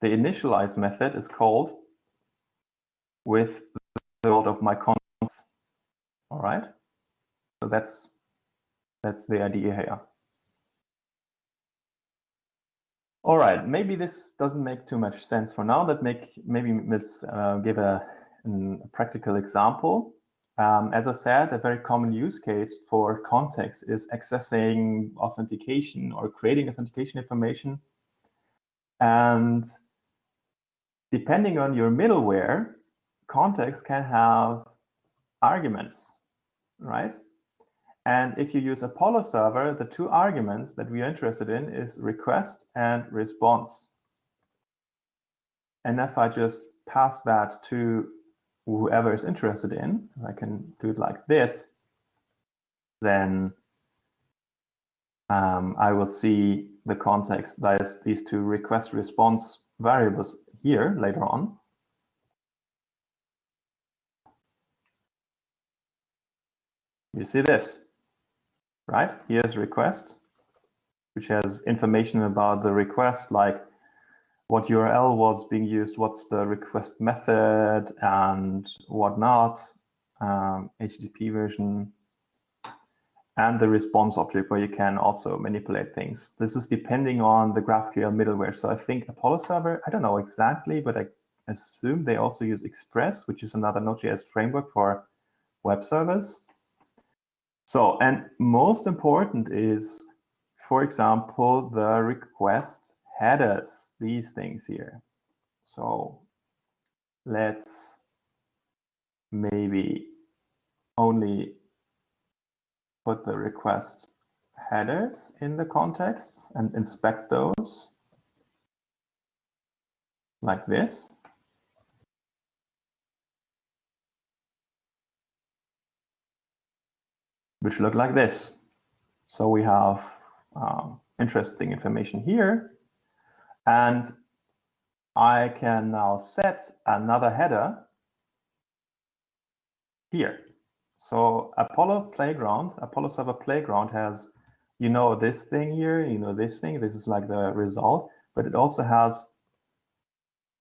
the initialize method is called with the result of my context. All right. So that's the idea here. All right. Maybe this doesn't make too much sense for now. Maybe let's give a practical example. As I said, a very common use case for context is accessing authentication or creating authentication information. And depending on your middleware, context can have arguments, right? And if you use Apollo server, the two arguments that we are interested in is request and response. And if I just pass that to whoever is interested in, I can do it like this, then I will see the context. That is these two request response variables here later on. You see this, right? Here's request, which has information about the request, like what URL was being used, what's the request method, and whatnot, HTTP version, and the response object where you can also manipulate things. This is depending on the GraphQL middleware. So I think Apollo server, I don't know exactly, but I assume they also use Express, which is another Node.js framework for web servers. So, and most important is, for example, the request headers, these things here. So let's maybe only put the request headers in the contexts and inspect those like this. Which look like this. So we have interesting information here. And I can now set another header here. So Apollo server playground has, this thing here, this thing, this is like the result, but it also has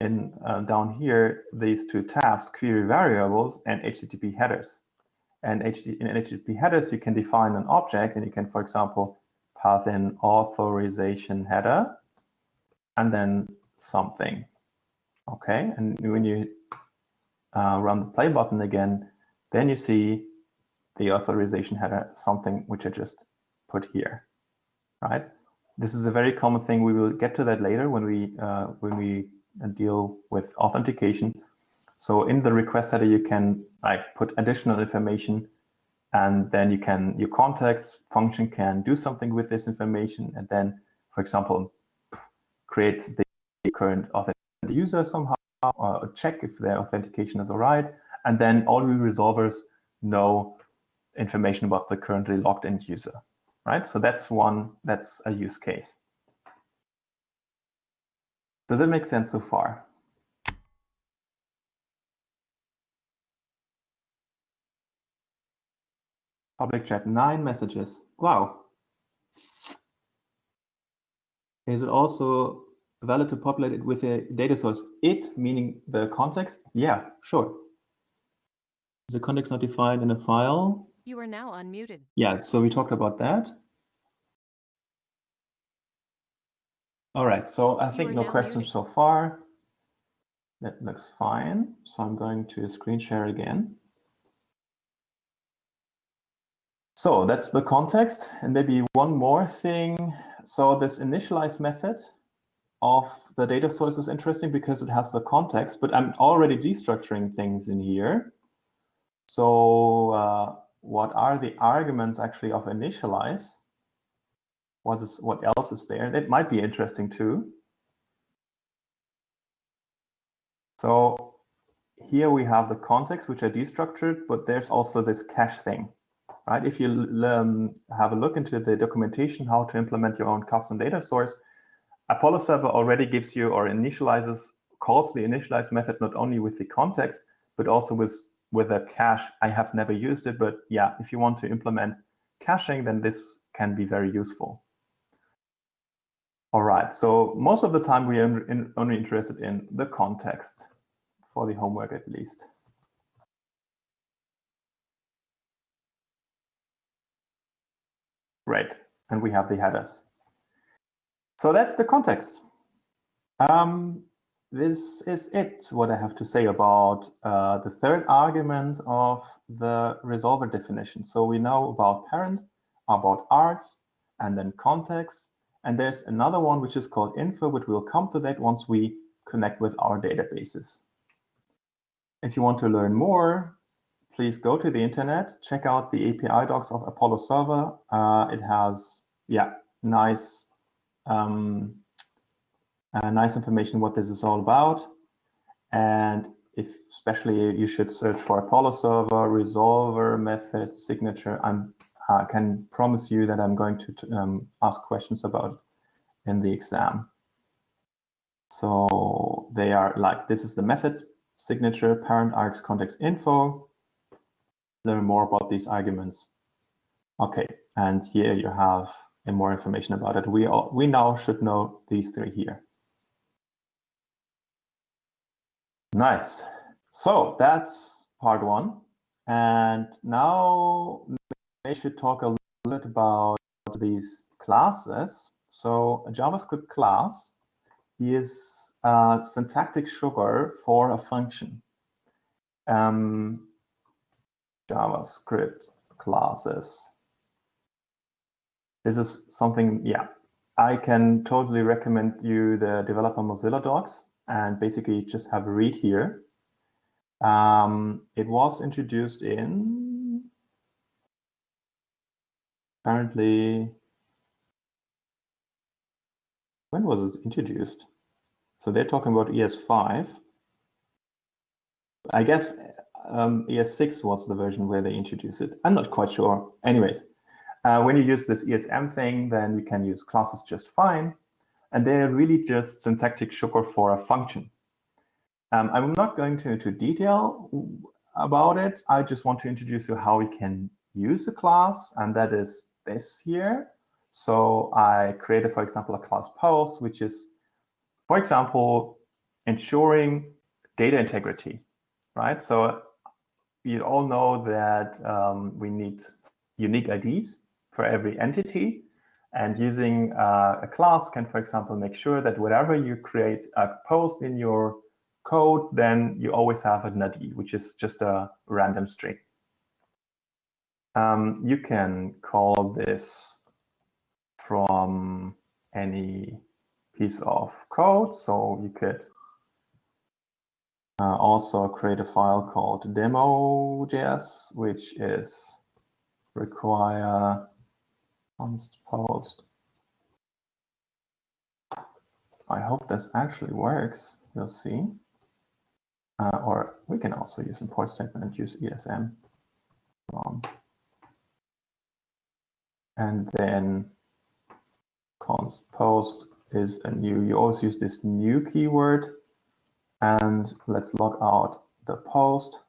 down here, these two tabs, query variables and HTTP headers. And in HTTP headers, you can define an object, and you can, for example, pass in authorization header and then something. Okay, and when you run the play button again, then you see the authorization header, something which I just put here, right? This is a very common thing. We will get to that later when we deal with authentication. So in the request header, you can put additional information, and then your context function can do something with this information, and then, for example, create the current authenticated user somehow, or check if their authentication is all right, and then all resolvers know information about the currently logged in user, right? So that's a use case. Does it make sense so far? Public chat, 9 messages. Wow. Is it also valid to populate it with a data source? It, meaning the context? Yeah, sure. Is the context not defined in a file? You are now unmuted. Yeah, so we talked about that. All right, so I think no questions so far. That looks fine. So I'm going to screen share again. So that's the context. And maybe one more thing. So this initialize method of the data source is interesting because it has the context, but I'm already destructuring things in here. So what are the arguments actually of initialize? What else is there? That might be interesting too. So here we have the context, which I destructured, but there's also this cache thing, right? If you have a look into the documentation, how to implement your own custom data source, Apollo Server already gives you or calls the initialize method not only with the context, but also with a cache. I have never used it, but yeah, if you want to implement caching, then this can be very useful. All right, so most of the time we are only interested in the context, for the homework at least. Great, and we have the headers. So that's the context. This is it, what I have to say about the third argument of the resolver definition. So we know about parent, about args, and then context. And there's another one which is called info, but we'll come to that once we connect with our databases. If you want to learn more, please go to the internet, check out the API docs of Apollo Server. It has, nice nice information what this is all about. And especially you should search for Apollo Server, resolver, method, signature. I can promise you that I'm going to ask questions about it in the exam. So they are like, this is the method, signature, parent, args, context, info. Learn more about these arguments. Okay, and here you have more information about it. We now should know these three here. Nice. So that's part one. And now we should talk a little bit about these classes. So a JavaScript class is a syntactic sugar for a function. JavaScript classes. This is something, I can totally recommend you the developer Mozilla docs and basically just have a read here. It was introduced in, apparently, when was it introduced? So they're talking about ES5. I guess ES6 was the version where they introduced it. I'm not quite sure. Anyways, when you use this ESM thing, then you can use classes just fine. And they're really just syntactic sugar for a function. I'm not going into detail about it. I just want to introduce you how we can use a class, and that is this here. So I created, for example, a class post, which is, for example, ensuring data integrity, right? So you all know that we need unique IDs for every entity. And using a class can, for example, make sure that whenever you create a post in your code, then you always have an ID, which is just a random string. You can call this from any piece of code. So you could also create a file called demo.js, which is require const post. I hope this actually works. We'll see. Or we can also use import statement and use ESM. And then const post is a new, you always use this new keyword. And let's log out the post.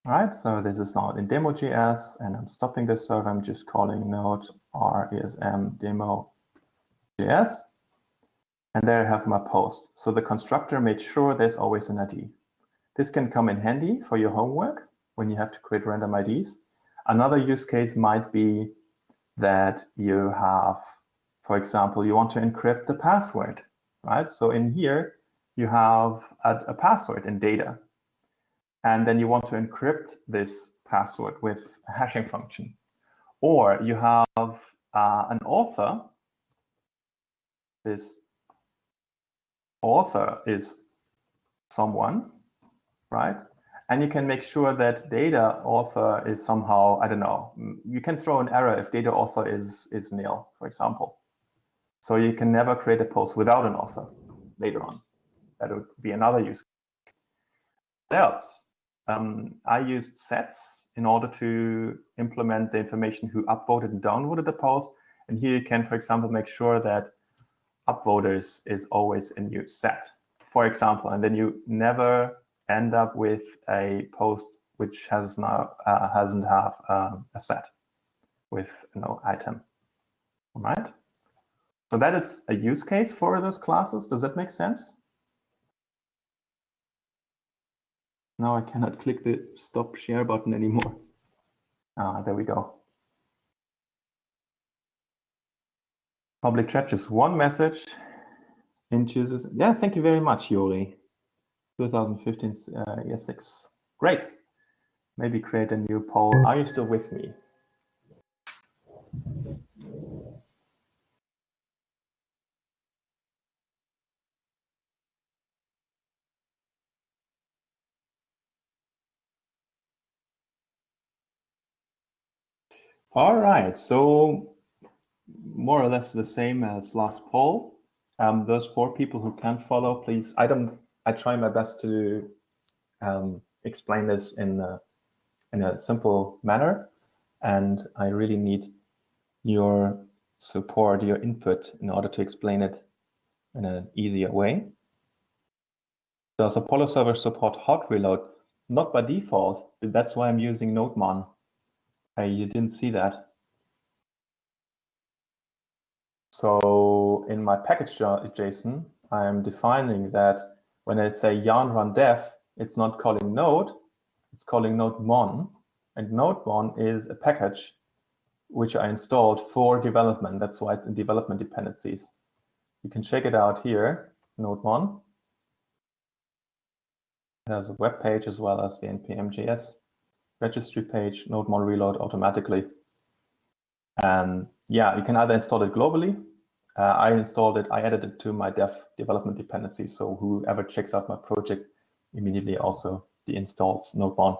All right, so this is now in demo.js, and I'm stopping the server. I'm just calling node resm demo.js. And there I have my post. So the constructor made sure there's always an ID. This can come in handy for your homework when you have to create random IDs. Another use case might be that you have, for example, you want to encrypt the password, right? So in here, you have a password in data. And then you want to encrypt this password with a hashing function. Or you have an author. This author is someone, right? And you can make sure that data author is somehow, I don't know, you can throw an error if data author is nil, for example. So you can never create a post without an author later on. That would be another use case. What else? I used sets in order to implement the information who upvoted and downvoted the post. And here you can, for example, make sure that upvoters is always a new set, for example, and then you never end up with a post which has now hasn't have a set with no item. All right. So that is a use case for those classes. Does that make sense? Now I cannot click the stop share button anymore. There we go. Public chat, just one message into this. Yeah, thank you very much, Yoli. 2015 year 6. Great. Maybe create a new poll. Are you still with me? All right, so more or less the same as last poll. Those 4 people who can't follow, please. I try my best to explain this in a simple manner, and I really need your support, your input, in order to explain it in an easier way. Does Apollo server support hot reload? Not by default. That's why I'm using NodeMon. You didn't see that. So in my package JSON, I'm defining that when I say yarn run dev, it's not calling node, it's calling NodeMon. And NodeMon is a package which I installed for development. That's why it's in development dependencies. You can check it out here, NodeMon. It has a web page as well as the npm.js registry page, NodeMon reload automatically. And yeah, you can either install it globally. I installed it, I added it to my dev development dependency. So whoever checks out my project immediately also deinstalls NodeMon.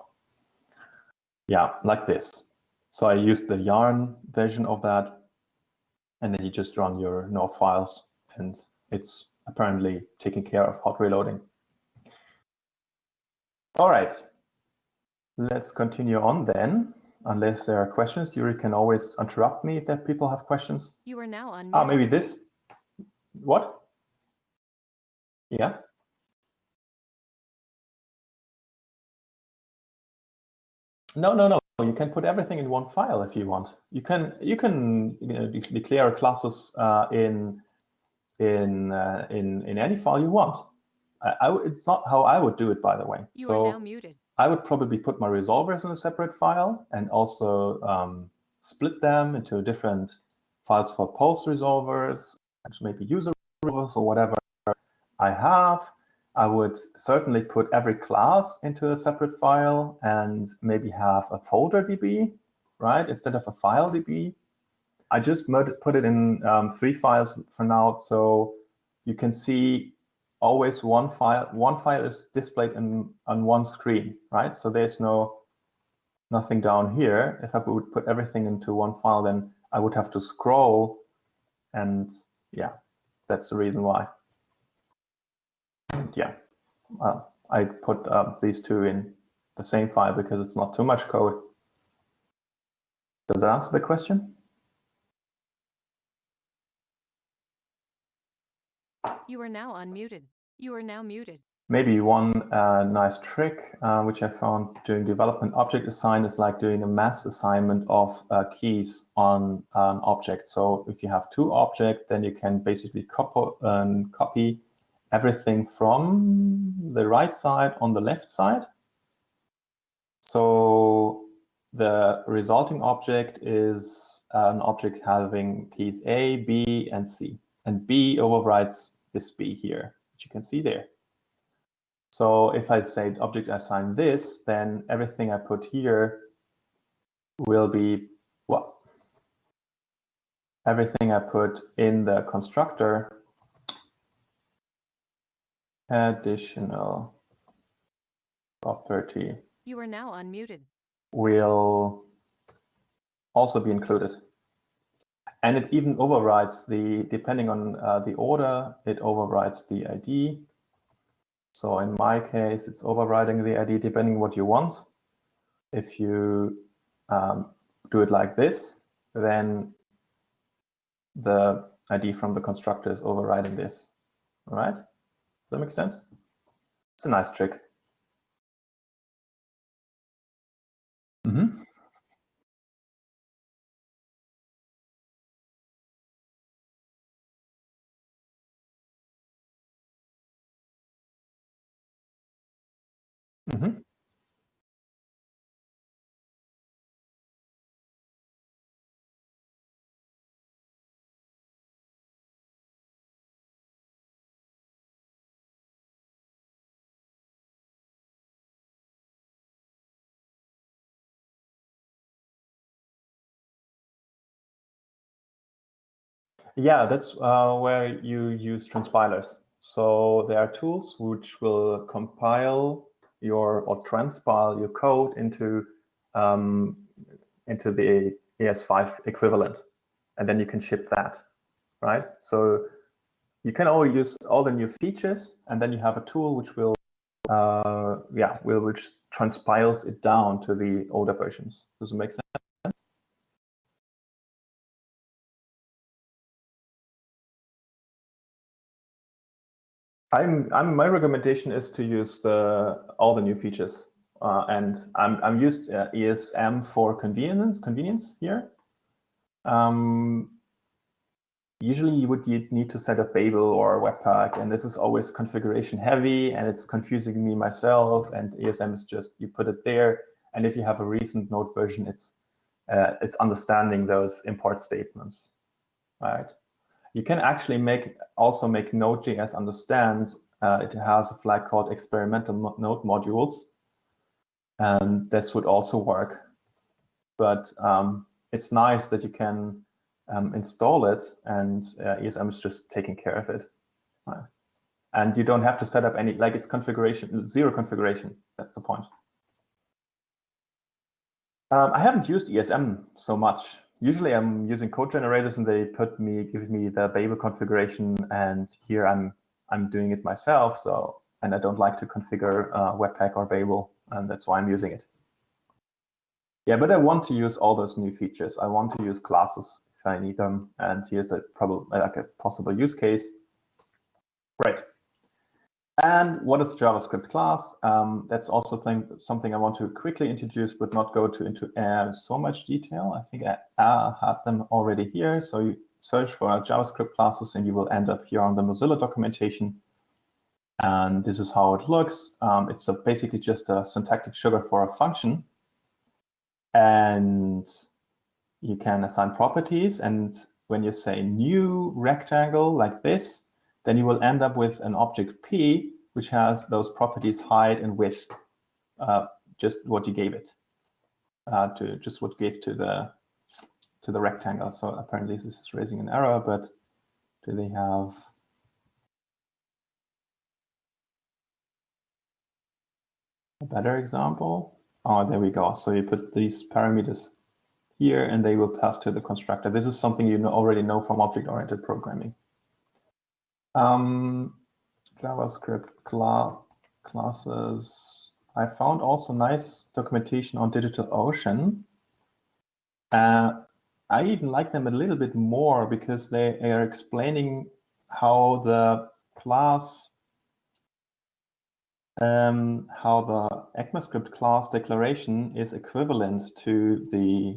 Yeah, like this. So I used the Yarn version of that, and then you just run your node files, and it's apparently taking care of hot reloading. All right, let's continue on then. Unless there are questions, you can always interrupt me if there people have questions. You are now unmuted. Maybe this. What? Yeah. No. You can put everything in one file if you want. You can declare classes in any file you want. It's not how I would do it, by the way. You are now muted. I would probably put my resolvers in a separate file and also split them into different files for post resolvers, maybe user resolvers or whatever I have. I would certainly put every class into a separate file and maybe have a folder DB, right, instead of a file DB. I just put it in 3 files for now, so you can see always one file. One file is displayed on one screen, right? So there's nothing down here. If I would put everything into one file, then I would have to scroll, and yeah, that's the reason why. And yeah, I put these 2 in the same file because it's not too much code. Does that answer the question? You are now unmuted. You are now muted. Maybe one nice trick which I found during development, object assign is like doing a mass assignment of keys on an object. So if you have 2 objects, then you can basically copy everything from the right side on the left side. So the resulting object is an object having keys A, B, and C. And B overrides this B here, which you can see there. So if I say object assign this, then everything I put here will be what? Everything I put in the constructor additional property You are now unmuted. will also be included. And it even overrides the, depending on the order, it overrides the ID. So in my case, it's overriding the ID depending what you want. If you do it like this, then the ID from the constructor is overriding this. All right? Does that make sense? It's a nice trick. Mm-hmm. Mm-hmm. Yeah, that's where you use transpilers. So there are tools which will compile your or transpile your code into the ES5 equivalent, and then you can ship that, right? So you can always use all the new features, and then you have a tool which will which transpiles it down to the older versions. Does it make sense? My recommendation is to use all the new features, and I'm used ESM for convenience here. Usually you would need to set up Babel or Webpack, and this is always configuration heavy, and it's confusing me myself. And ESM is just you put it there, and if you have a recent Node version, it's understanding those import statements, right? You can actually also make Node.js understand. It has a flag called experimental node modules, and this would also work. But it's nice that you can install it, and ESM is just taking care of it. Right. And you don't have to set up any, like it's configuration, zero configuration. That's the point. I haven't used ESM so much. Usually I'm using code generators and they give me the Babel configuration, and here I'm doing it myself. So, and I don't like to configure Webpack or Babel, and that's why I'm using it. Yeah, but I want to use all those new features. I want to use classes if I need them, and here's a possible use case. Great. And what is a JavaScript class? That's also something I want to quickly introduce, but not go into so much detail. I think I had them already here. So you search for JavaScript classes, and you will end up here on the Mozilla documentation. And this is how it looks. It's basically just a syntactic sugar for a function. And you can assign properties. And when you say new rectangle like this, then you will end up with an object P, which has those properties height and width, just what you gave it, just what you gave to the rectangle. So apparently this is raising an error, but do they have? A better example? Oh, there we go. So you put these parameters here, and they will pass to the constructor. This is something you already know from object-oriented programming. JavaScript classes. I found also nice documentation on DigitalOcean. I even like them a little bit more because they are explaining how the class, how the ECMAScript class declaration is equivalent to the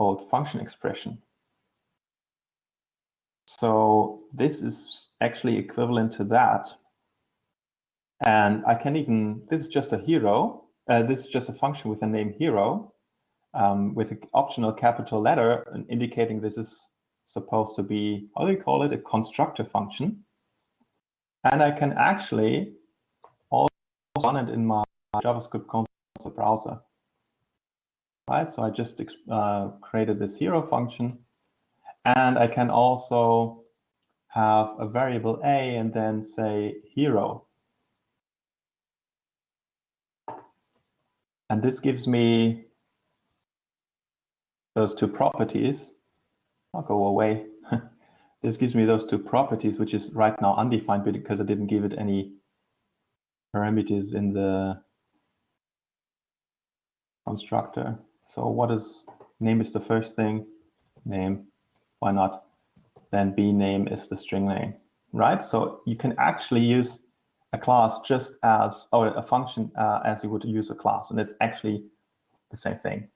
old function expression. So this is actually equivalent to that. And I can even, this is just a hero. This is just a function with a name hero with an optional capital letter indicating this is supposed to be, how do you call it, a constructor function. And I can actually also run it in my JavaScript console browser. right? So I just created this hero function, and I can also have a variable a and then say hero. And this gives me those two properties. I'll go away. This gives me those two properties, which is right now undefined because I didn't give it any parameters in the constructor. So what is name is the first thing, name, why not? Then b name is the string name, right? So you can actually use a class just as, or a function as you would use a class, and it's actually the same thing.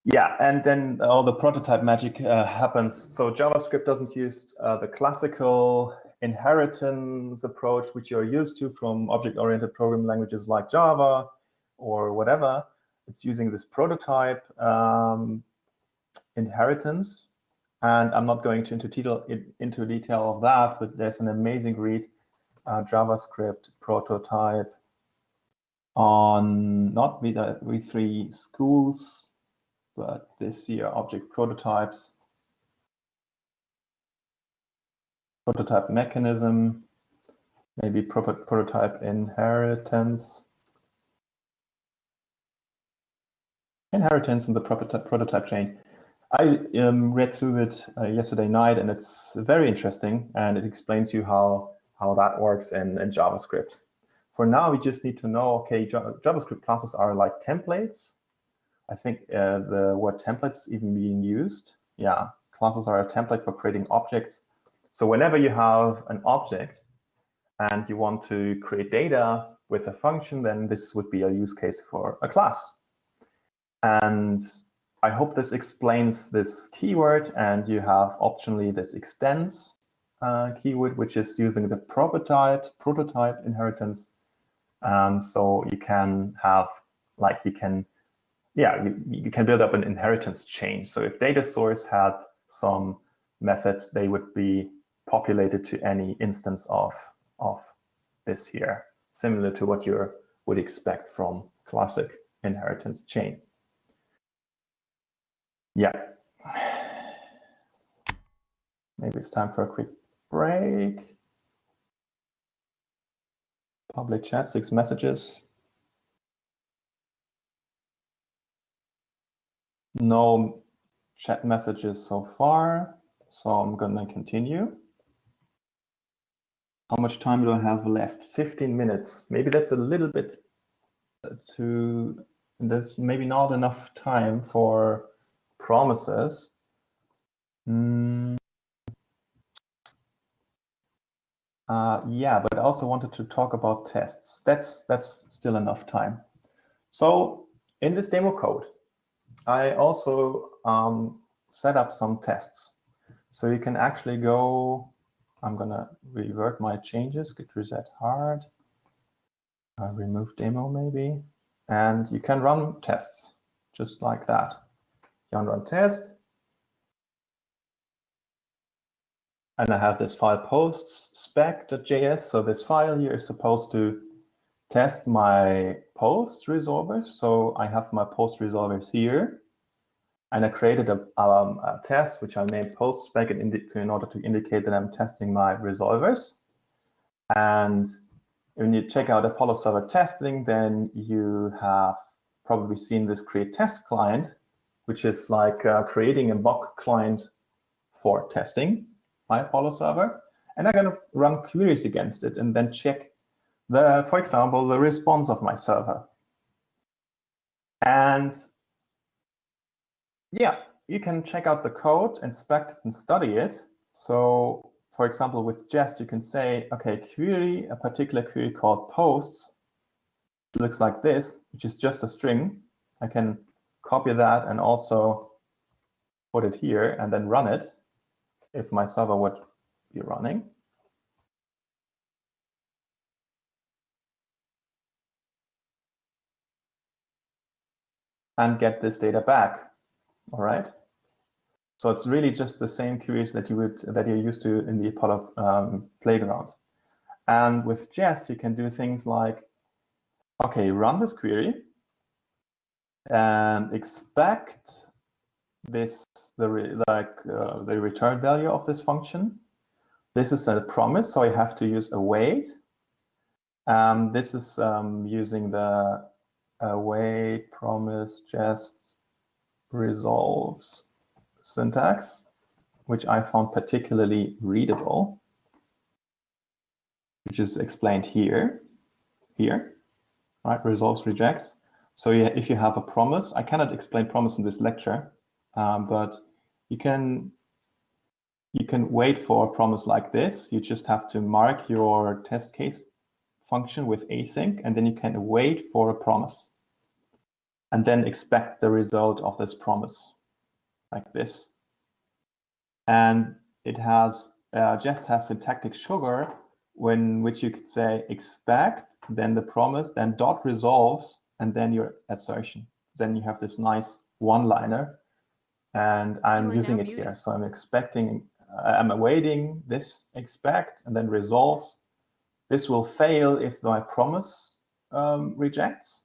Yeah, and then all the prototype magic happens. So JavaScript doesn't use the classical inheritance approach, which you're used to from object-oriented programming languages like Java or whatever. It's using this prototype inheritance. And I'm not going into detail of that, but there's an amazing read, JavaScript prototype on not v3 schools, but this year object prototypes, prototype mechanism, maybe prototype inheritance in the prototype chain. I read through it yesterday night, and it's very interesting, and it explains you how that works in JavaScript. For now, we just need to know, okay, JavaScript classes are like templates. I think the word templates even being used. Yeah, classes are a template for creating objects. So whenever you have an object and you want to create data with a function, then this would be a use case for a class. And I hope this explains this keyword, and you have optionally this extends keyword, which is using the prototype inheritance. So you can have, like, you can build up an inheritance chain. So if data source had some methods, they would be populated to any instance of this here, similar to what you would expect from classic inheritance chain. Yeah. Maybe it's time for a quick break. Public chat, 6 messages. No chat messages so far, so I'm gonna continue. How much time do I have left? 15 minutes. Maybe that's a little bit that's maybe not enough time for promises. Yeah, but I also wanted to talk about tests. That's still enough time. So in this demo code, I also set up some tests. So you can actually go, I'm gonna revert my changes, git reset hard, remove demo maybe, and you can run tests just like that. You can run test, and I have this file posts spec.js. So this file here is supposed to test my post resolvers. So I have my post resolvers here, and I created a test which I named post spec in order to indicate that I'm testing my resolvers. And when you check out Apollo server testing, then you have probably seen this create test client, which is like creating a mock client for testing my Apollo server. And I'm going to run queries against it and then check for example, the response of my server. And yeah, you can check out the code, inspect it, and study it. So for example, with Jest, you can say, okay, query a particular query called posts. It looks like this, which is just a string. I can copy that and also put it here and then run it if my server would be running. And get this data back. All right. So it's really just the same queries that you're used to in the Apollo playground. And with Jest, you can do things like, okay, run this query, and expect this the return value of this function. This is a promise, so I have to use await. This is using the await promise just resolves syntax, which I found particularly readable, which is explained here, right? Resolves rejects. So if you have a promise, I cannot explain promise in this lecture, but you can wait for a promise like this. You just have to mark your test case function with async, and then you can wait for a promise, and then expect the result of this promise, like this. And it has just has syntactic sugar, which you could say expect, then the promise, then dot resolves, and then your assertion. Then you have this nice one-liner, and I'm using it here. So I'm expecting, I'm awaiting this expect, and then resolves. This will fail if my promise rejects.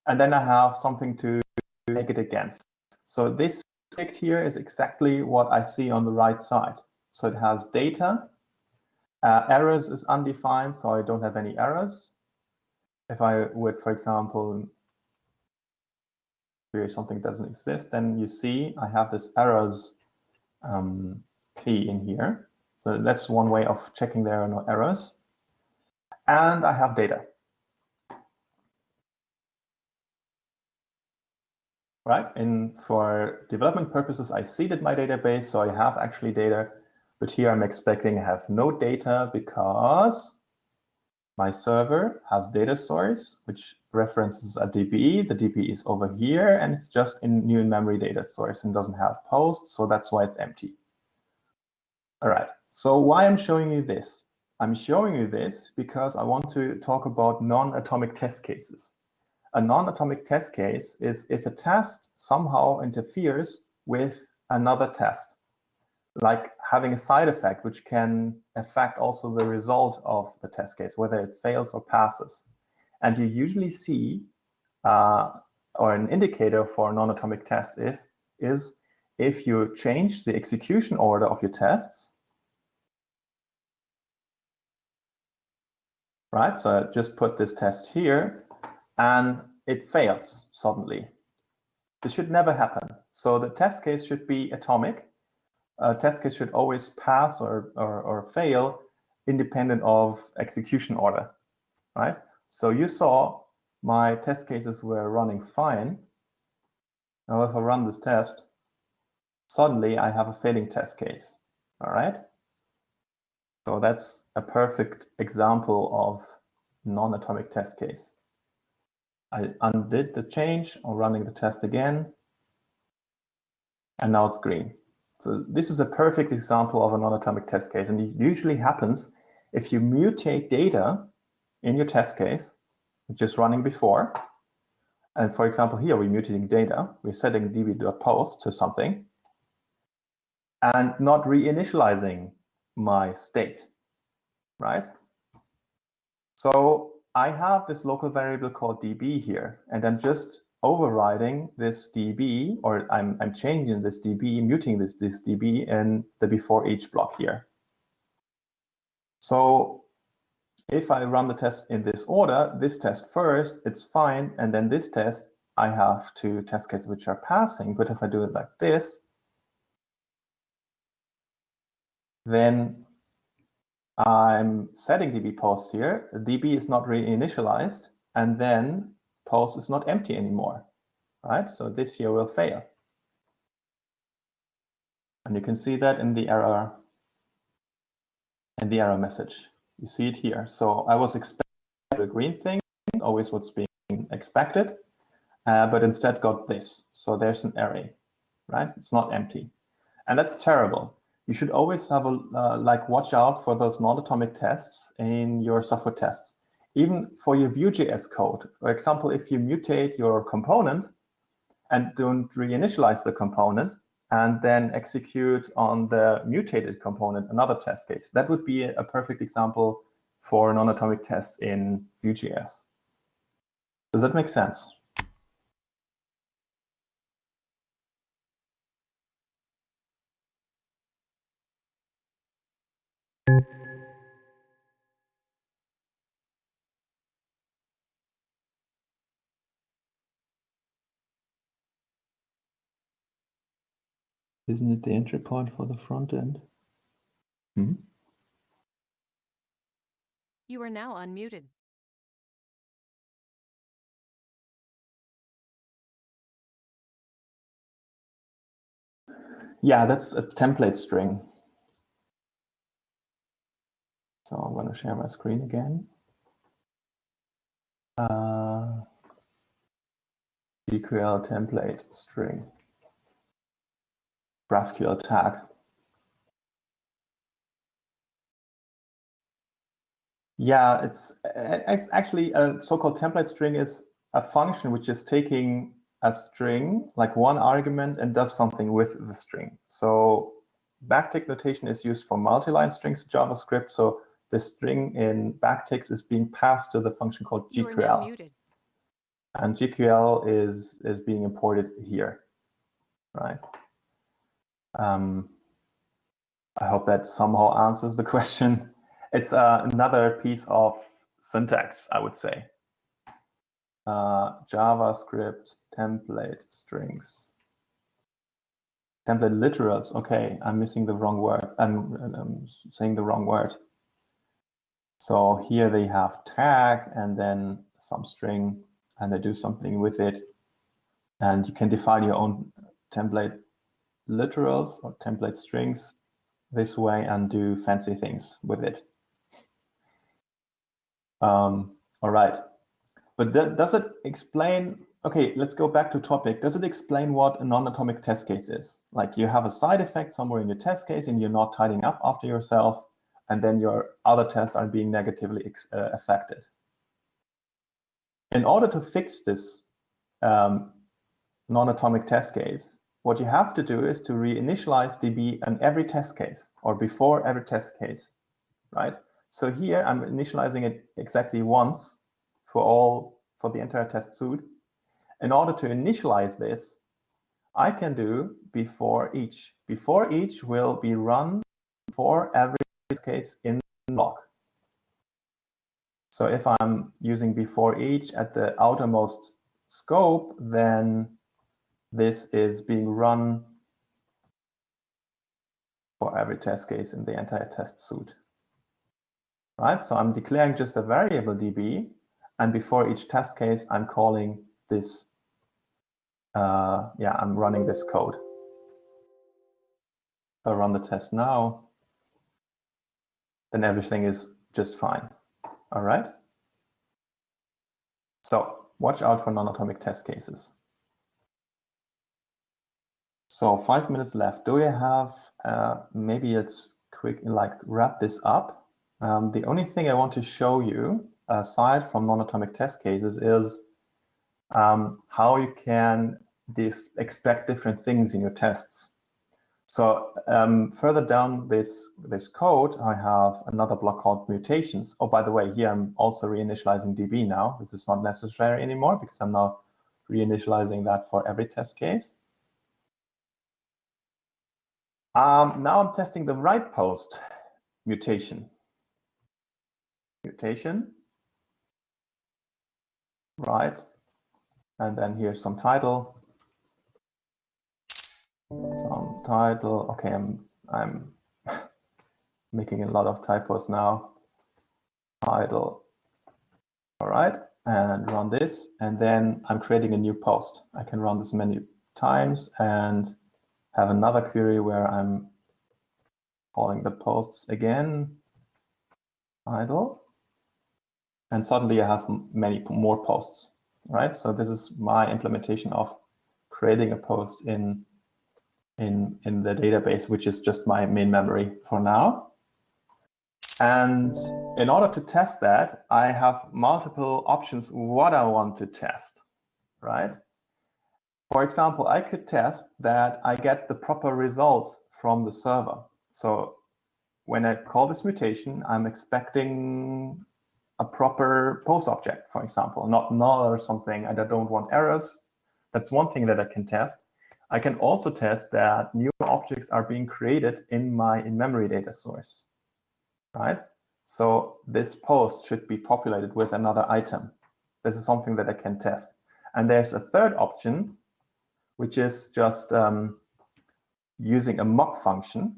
And then I have something to make it against. So this object here is exactly what I see on the right side. So it has data. Errors is undefined, so I don't have any errors. If I would, for example, here something doesn't exist, then you see I have this errors key in here. So that's one way of checking there are no errors. And I have data. Right, and for development purposes, I seeded my database, so I have actually data, but here I'm expecting I have no data because my server has data source, which references a DB. The DB is over here, and it's just in new in-memory data source and doesn't have post, so that's why it's empty. All right, so why I'm showing you this? I'm showing you this because I want to talk about non-atomic test cases. A non-atomic test case is if a test somehow interferes with another test, like having a side effect which can affect also the result of the test case, whether it fails or passes. And you usually see, or an indicator for a non-atomic test is if you change the execution order of your tests, right? So I just put this test here, and it fails suddenly. This should never happen. So the test case should be atomic. A test case should always pass or fail independent of execution order, right? So you saw my test cases were running fine. Now if I run this test, suddenly I have a failing test case, all right? So that's a perfect example of non-atomic test case. I undid the change or running the test again, and now it's green. So this is a perfect example of a non-atomic test case, and it usually happens if you mutate data in your test case, which is running before. And for example, here we're mutating data. We're setting db.post to something and not reinitializing my state, right? So I have this local variable called db here, and I'm just overriding this db, or I'm changing this db, muting this db in the before each block here. So if I run the test in this order, this test first, it's fine, and then this test, I have two test cases which are passing. But if I do it like this, then I'm setting db post here. db is not reinitialized, and then post is not empty anymore, right? So this here will fail. And you can see that in the error message. You see it here. So I was expecting the green thing, always what's being expected, but instead got this. So there's an array, right? It's not empty. And that's terrible. You should always have a watch out for those non-atomic tests in your software tests. Even for your Vue.js code. For example, if you mutate your component and don't reinitialize the component and then execute on the mutated component another test case, that would be a perfect example for non-atomic tests in Vue.js. Does that make sense? Isn't it the entry point for the front end? You are now unmuted. Yeah, that's a template string. So I'm going to share my screen again. GraphQL template string. GraphQL tag. Yeah, it's actually a so-called template string is a function which is taking a string, like one argument, and does something with the string. So backtick notation is used for multi-line strings in JavaScript. So the string in backticks is being passed to the function called GraphQL. You are now muted. And GraphQL is being imported here, right? I hope that somehow answers the question. It's another piece of syntax, I would say. JavaScript template strings. Template literals. Okay, I'm missing the wrong word. I'm saying the wrong word. So here they have tag and then some string, and they do something with it. And you can define your own template literals or template strings this way and do fancy things with it. All right. But does it explain, okay, let's go back to topic. Does it explain what a non-atomic test case is? Like you have a side effect somewhere in your test case and you're not tidying up after yourself, and then your other tests are being negatively affected. In order to fix this non-atomic test case, what you have to do is to reinitialize DB in every test case or before every test case, right? So here I'm initializing it exactly once for the entire test suite. In order to initialize this, I can do before each. Before each will be run for every test case in the log. So if I'm using before each at the outermost scope, then this is being run for every test case in the entire test suite. Right? So I'm declaring just a variable DB, and before each test case, I'm calling this, I'm running this code. I'll run the test now, then everything is just fine. All right? So watch out for non-atomic test cases. So 5 minutes left. Do we have, maybe it's quick, like wrap this up. The only thing I want to show you, aside from non-atomic test cases, is how you can expect different things in your tests. So further down this code, I have another block called mutations. Oh, by the way, here I'm also reinitializing DB now. This is not necessary anymore because I'm now reinitializing that for every test case. Now I'm testing the right post mutation. Right, and then here's some title. Okay, I'm making a lot of typos now. Title. All right, and run this, and then I'm creating a new post. I can run this many times and have another query where I'm calling the posts again. Title. And suddenly I have many more posts, right? So this is my implementation of creating a post in the database, which is just my main memory for now. And in order to test that, I have multiple options what I want to test, right? For example, I could test that I get the proper results from the server. So when I call this mutation, I'm expecting a proper post object, for example, not null or something. I don't want errors. That's one thing that I can test. I can also test that new objects are being created in my in-memory data source, right? So this post should be populated with another item. This is something that I can test. And there's a third option, which is just using a mock function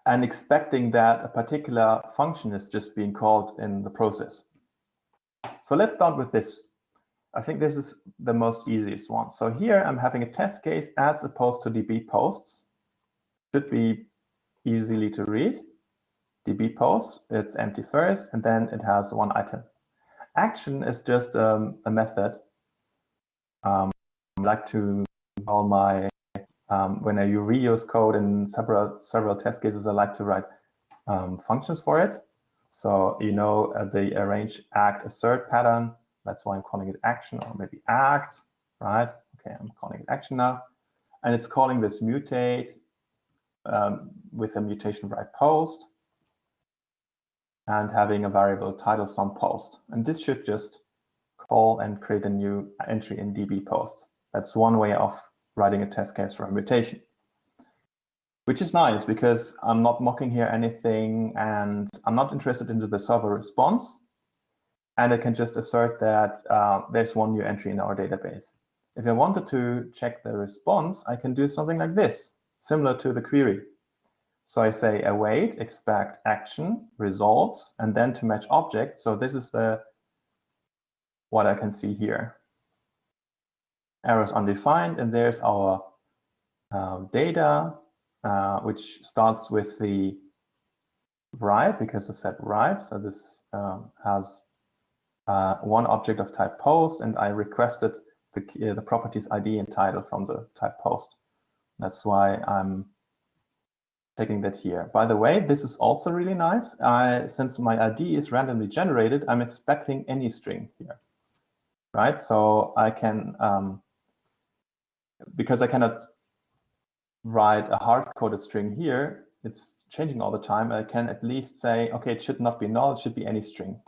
and expecting that a particular function is just being called in the process. So let's start with this. I think this is the most easiest one. So here I'm having a test case adds a post to DB posts. Should be easily to read. DB posts, it's empty first, and then it has one item. Action is just a method. I like to call my, when you reuse code in several test cases, I like to write functions for it. So you know the arrange, act, assert pattern. That's why I'm calling it action, or maybe act, right? Okay, I'm calling it action now. And it's calling this mutate with a mutation right post and having a variable title some post. And this should just call and create a new entry in DB posts. That's one way of writing a test case for a mutation, which is nice because I'm not mocking here anything and I'm not interested into the server response. And I can just assert that there's one new entry in our database. If I wanted to check the response, I can do something like this, similar to the query. So I say await, expect action, results, and then to match object. So this is what I can see here. Errors undefined, and there's our data, which starts with the write, because I said write. So this has one object of type post, and I requested the properties ID and title from the type post. That's why I'm taking that here. By the way, this is also really nice. Since my ID is randomly generated, I'm expecting any string here, right? So I can, because I cannot write a hard-coded string here, it's changing all the time. I can at least say, okay, it should not be null, it should be any string.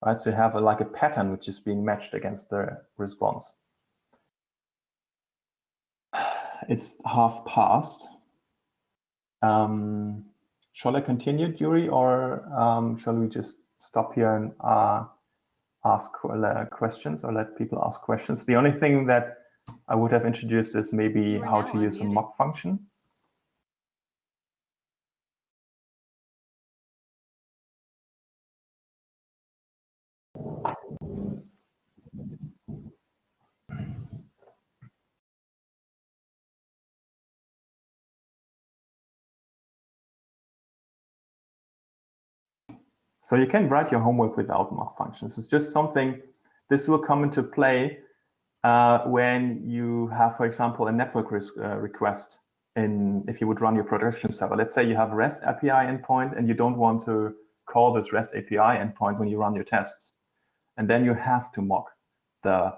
Right, so you have like a pattern which is being matched against the response. It's half past. Shall I continue, Yuri, or shall we just stop here and ask questions or let people ask questions? The only thing that I would have introduced is maybe how to use a mock function. So you can write your homework without mock functions. It's just something, this will come into play when you have, for example, a network request if you would run your production server. Let's say you have a REST API endpoint and you don't want to call this REST API endpoint when you run your tests. And then you have to mock the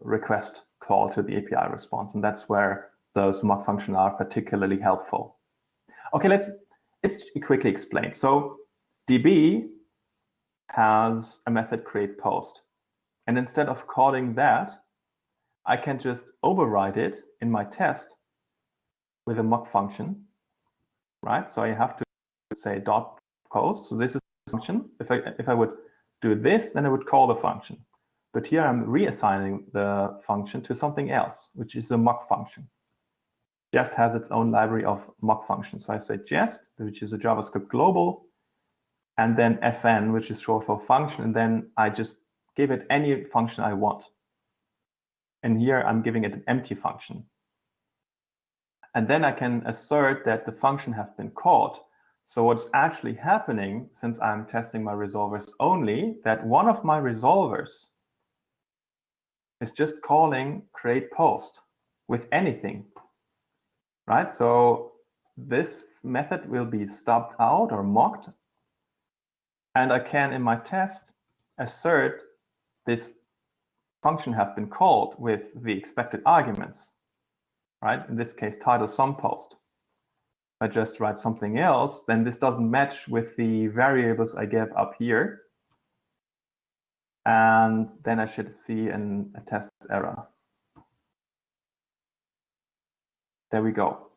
request call to the API response. And that's where those mock functions are particularly helpful. Okay, let's quickly explain. So DB has a method create post. And instead of calling that, I can just override it in my test with a mock function, right? So I have to say dot post. So this is a function. If I would do this, then I would call the function. But here I'm reassigning the function to something else, which is a mock function. Jest has its own library of mock functions. So I say jest, which is a JavaScript global, and then fn, which is short for function, and then I just give it any function I want. And here I'm giving it an empty function. And then I can assert that the function has been called. So what's actually happening, since I'm testing my resolvers only, that one of my resolvers is just calling create post with anything. Right, so this method will be stubbed out or mocked, and I can, in my test, assert this function have been called with the expected arguments. Right, in this case, title some post. If I just write something else, then this doesn't match with the variables I gave up here, and then I should see a test error. There we go.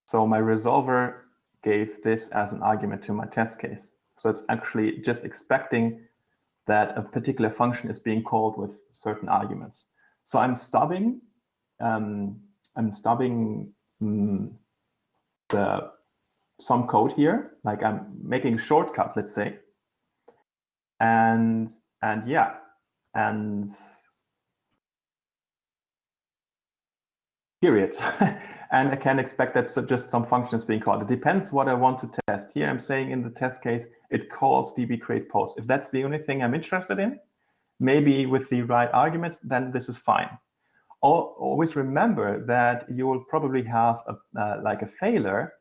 So my resolver gave this as an argument to my test case. So it's actually just expecting that a particular function is being called with certain arguments. So I'm stubbing some code here, like I'm making a shortcut, let's say, and period. And I can expect that just some function is being called. It depends what I want to test. Here I'm saying in the test case, it calls db create post. If that's the only thing I'm interested in, maybe with the right arguments, then this is fine. Always remember that you will probably have like a failure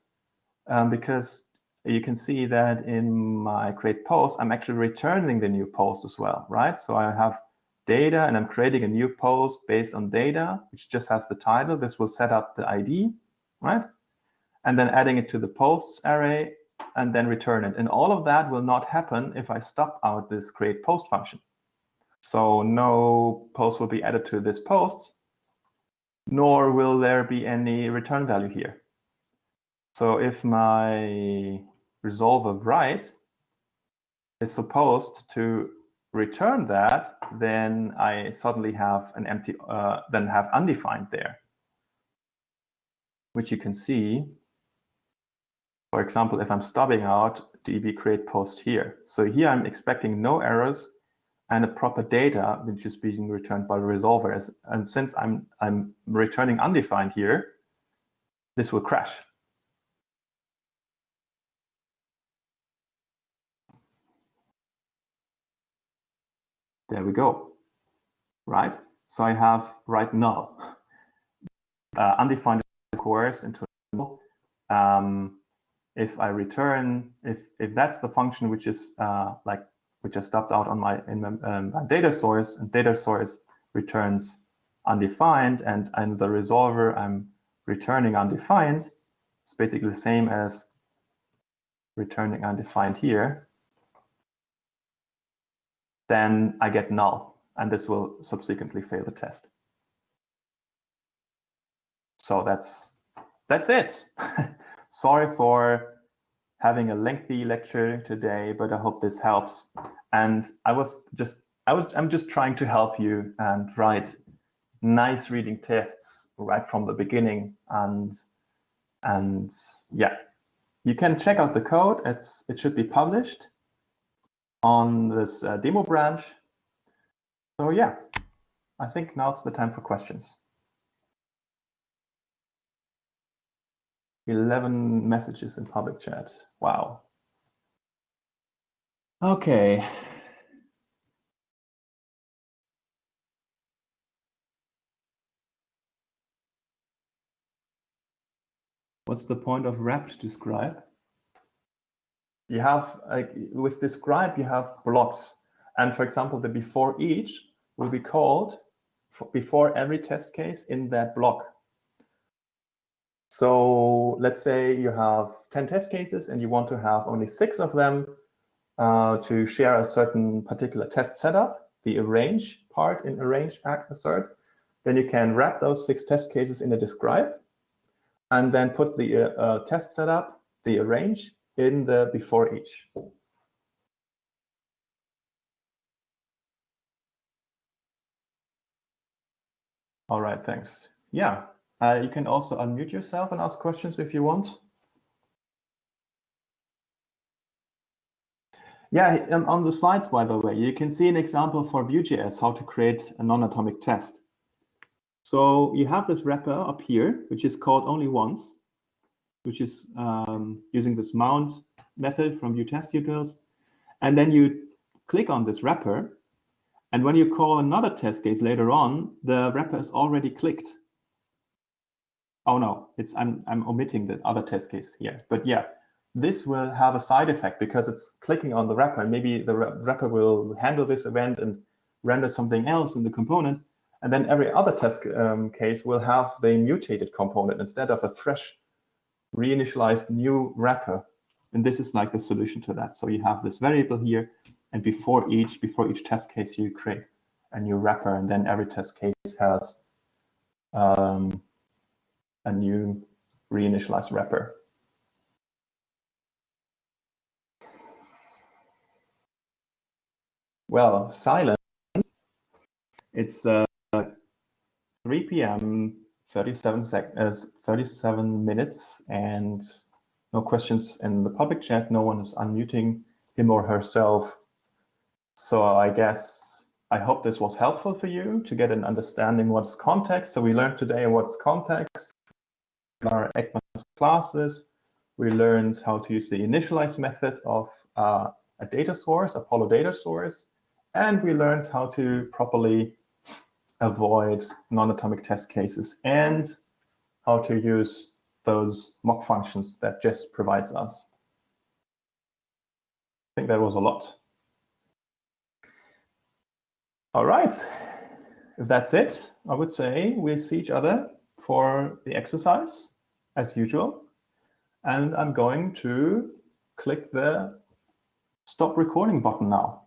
because you can see that in my create post, I'm actually returning the new post as well, right? So I have data and I'm creating a new post based on data, which just has the title. This will set up the ID, right? And then adding it to the posts array and then return it. And all of that will not happen if I stop out this create post function. So no post will be added to this post, nor will there be any return value here. So if my resolver write is supposed to return that, then I suddenly have an empty, then have undefined there, which you can see. For example, if I'm stubbing out db create post here. So here I'm expecting no errors and a proper data which is being returned by the resolver. And since I'm returning undefined here, this will crash. There we go, right? So I have right null. Undefined is coerced into null. If I return, if that's the function which is which I stubbed out on my data source, and data source returns undefined, and the resolver I'm returning undefined, it's basically the same as returning undefined here, then I get null, and this will subsequently fail the test. So that's it. Sorry for having a lengthy lecture today, but I hope this helps. And I'm just trying to help you and write nice reading tests right from the beginning. And yeah, you can check out the code. It should be published on this demo branch. So yeah, I think now it's the time for questions. 11 messages in public chat. Wow. Okay. What's the point of wrapped describe? You have, like, with describe, you have blocks. And for example, the before each will be called before every test case in that block. So let's say you have 10 test cases and you want to have only 6 of them to share a certain particular test setup, the arrange part in arrange assert. Then you can wrap those 6 test cases in a describe and then put the test setup, the arrange, in the before each. All right, thanks. Yeah, you can also unmute yourself and ask questions if you want. Yeah, on the slides, by the way, you can see an example for Vue.js, how to create a non-atomic test. So you have this wrapper up here, which is called only once, which is using this mount method from Vue test utils. And then you click on this wrapper. And when you call another test case later on, the wrapper is already clicked. Oh no, I'm omitting the other test case here. But yeah, this will have a side effect because it's clicking on the wrapper. And maybe the wrapper will handle this event and render something else in the component. And then every other test case will have the mutated component instead of a fresh reinitialized new wrapper. And this is like the solution to that. So you have this variable here, and before each test case, you create a new wrapper, and then every test case has a new reinitialized wrapper. Well, silent. It's 3 p.m. 37 minutes, and no questions in the public chat. No one is unmuting him or herself. So I hope this was helpful for you to get an understanding what's context. So we learned today what's context, our ECMAS classes. We learned how to use the initialize method of a data source, Apollo data source, and we learned how to properly avoid non-atomic test cases and how to use those mock functions that Jess provides us. I think that was a lot. All right, if that's it, I would say we'll see each other for the exercise as usual. And I'm going to click the stop recording button now.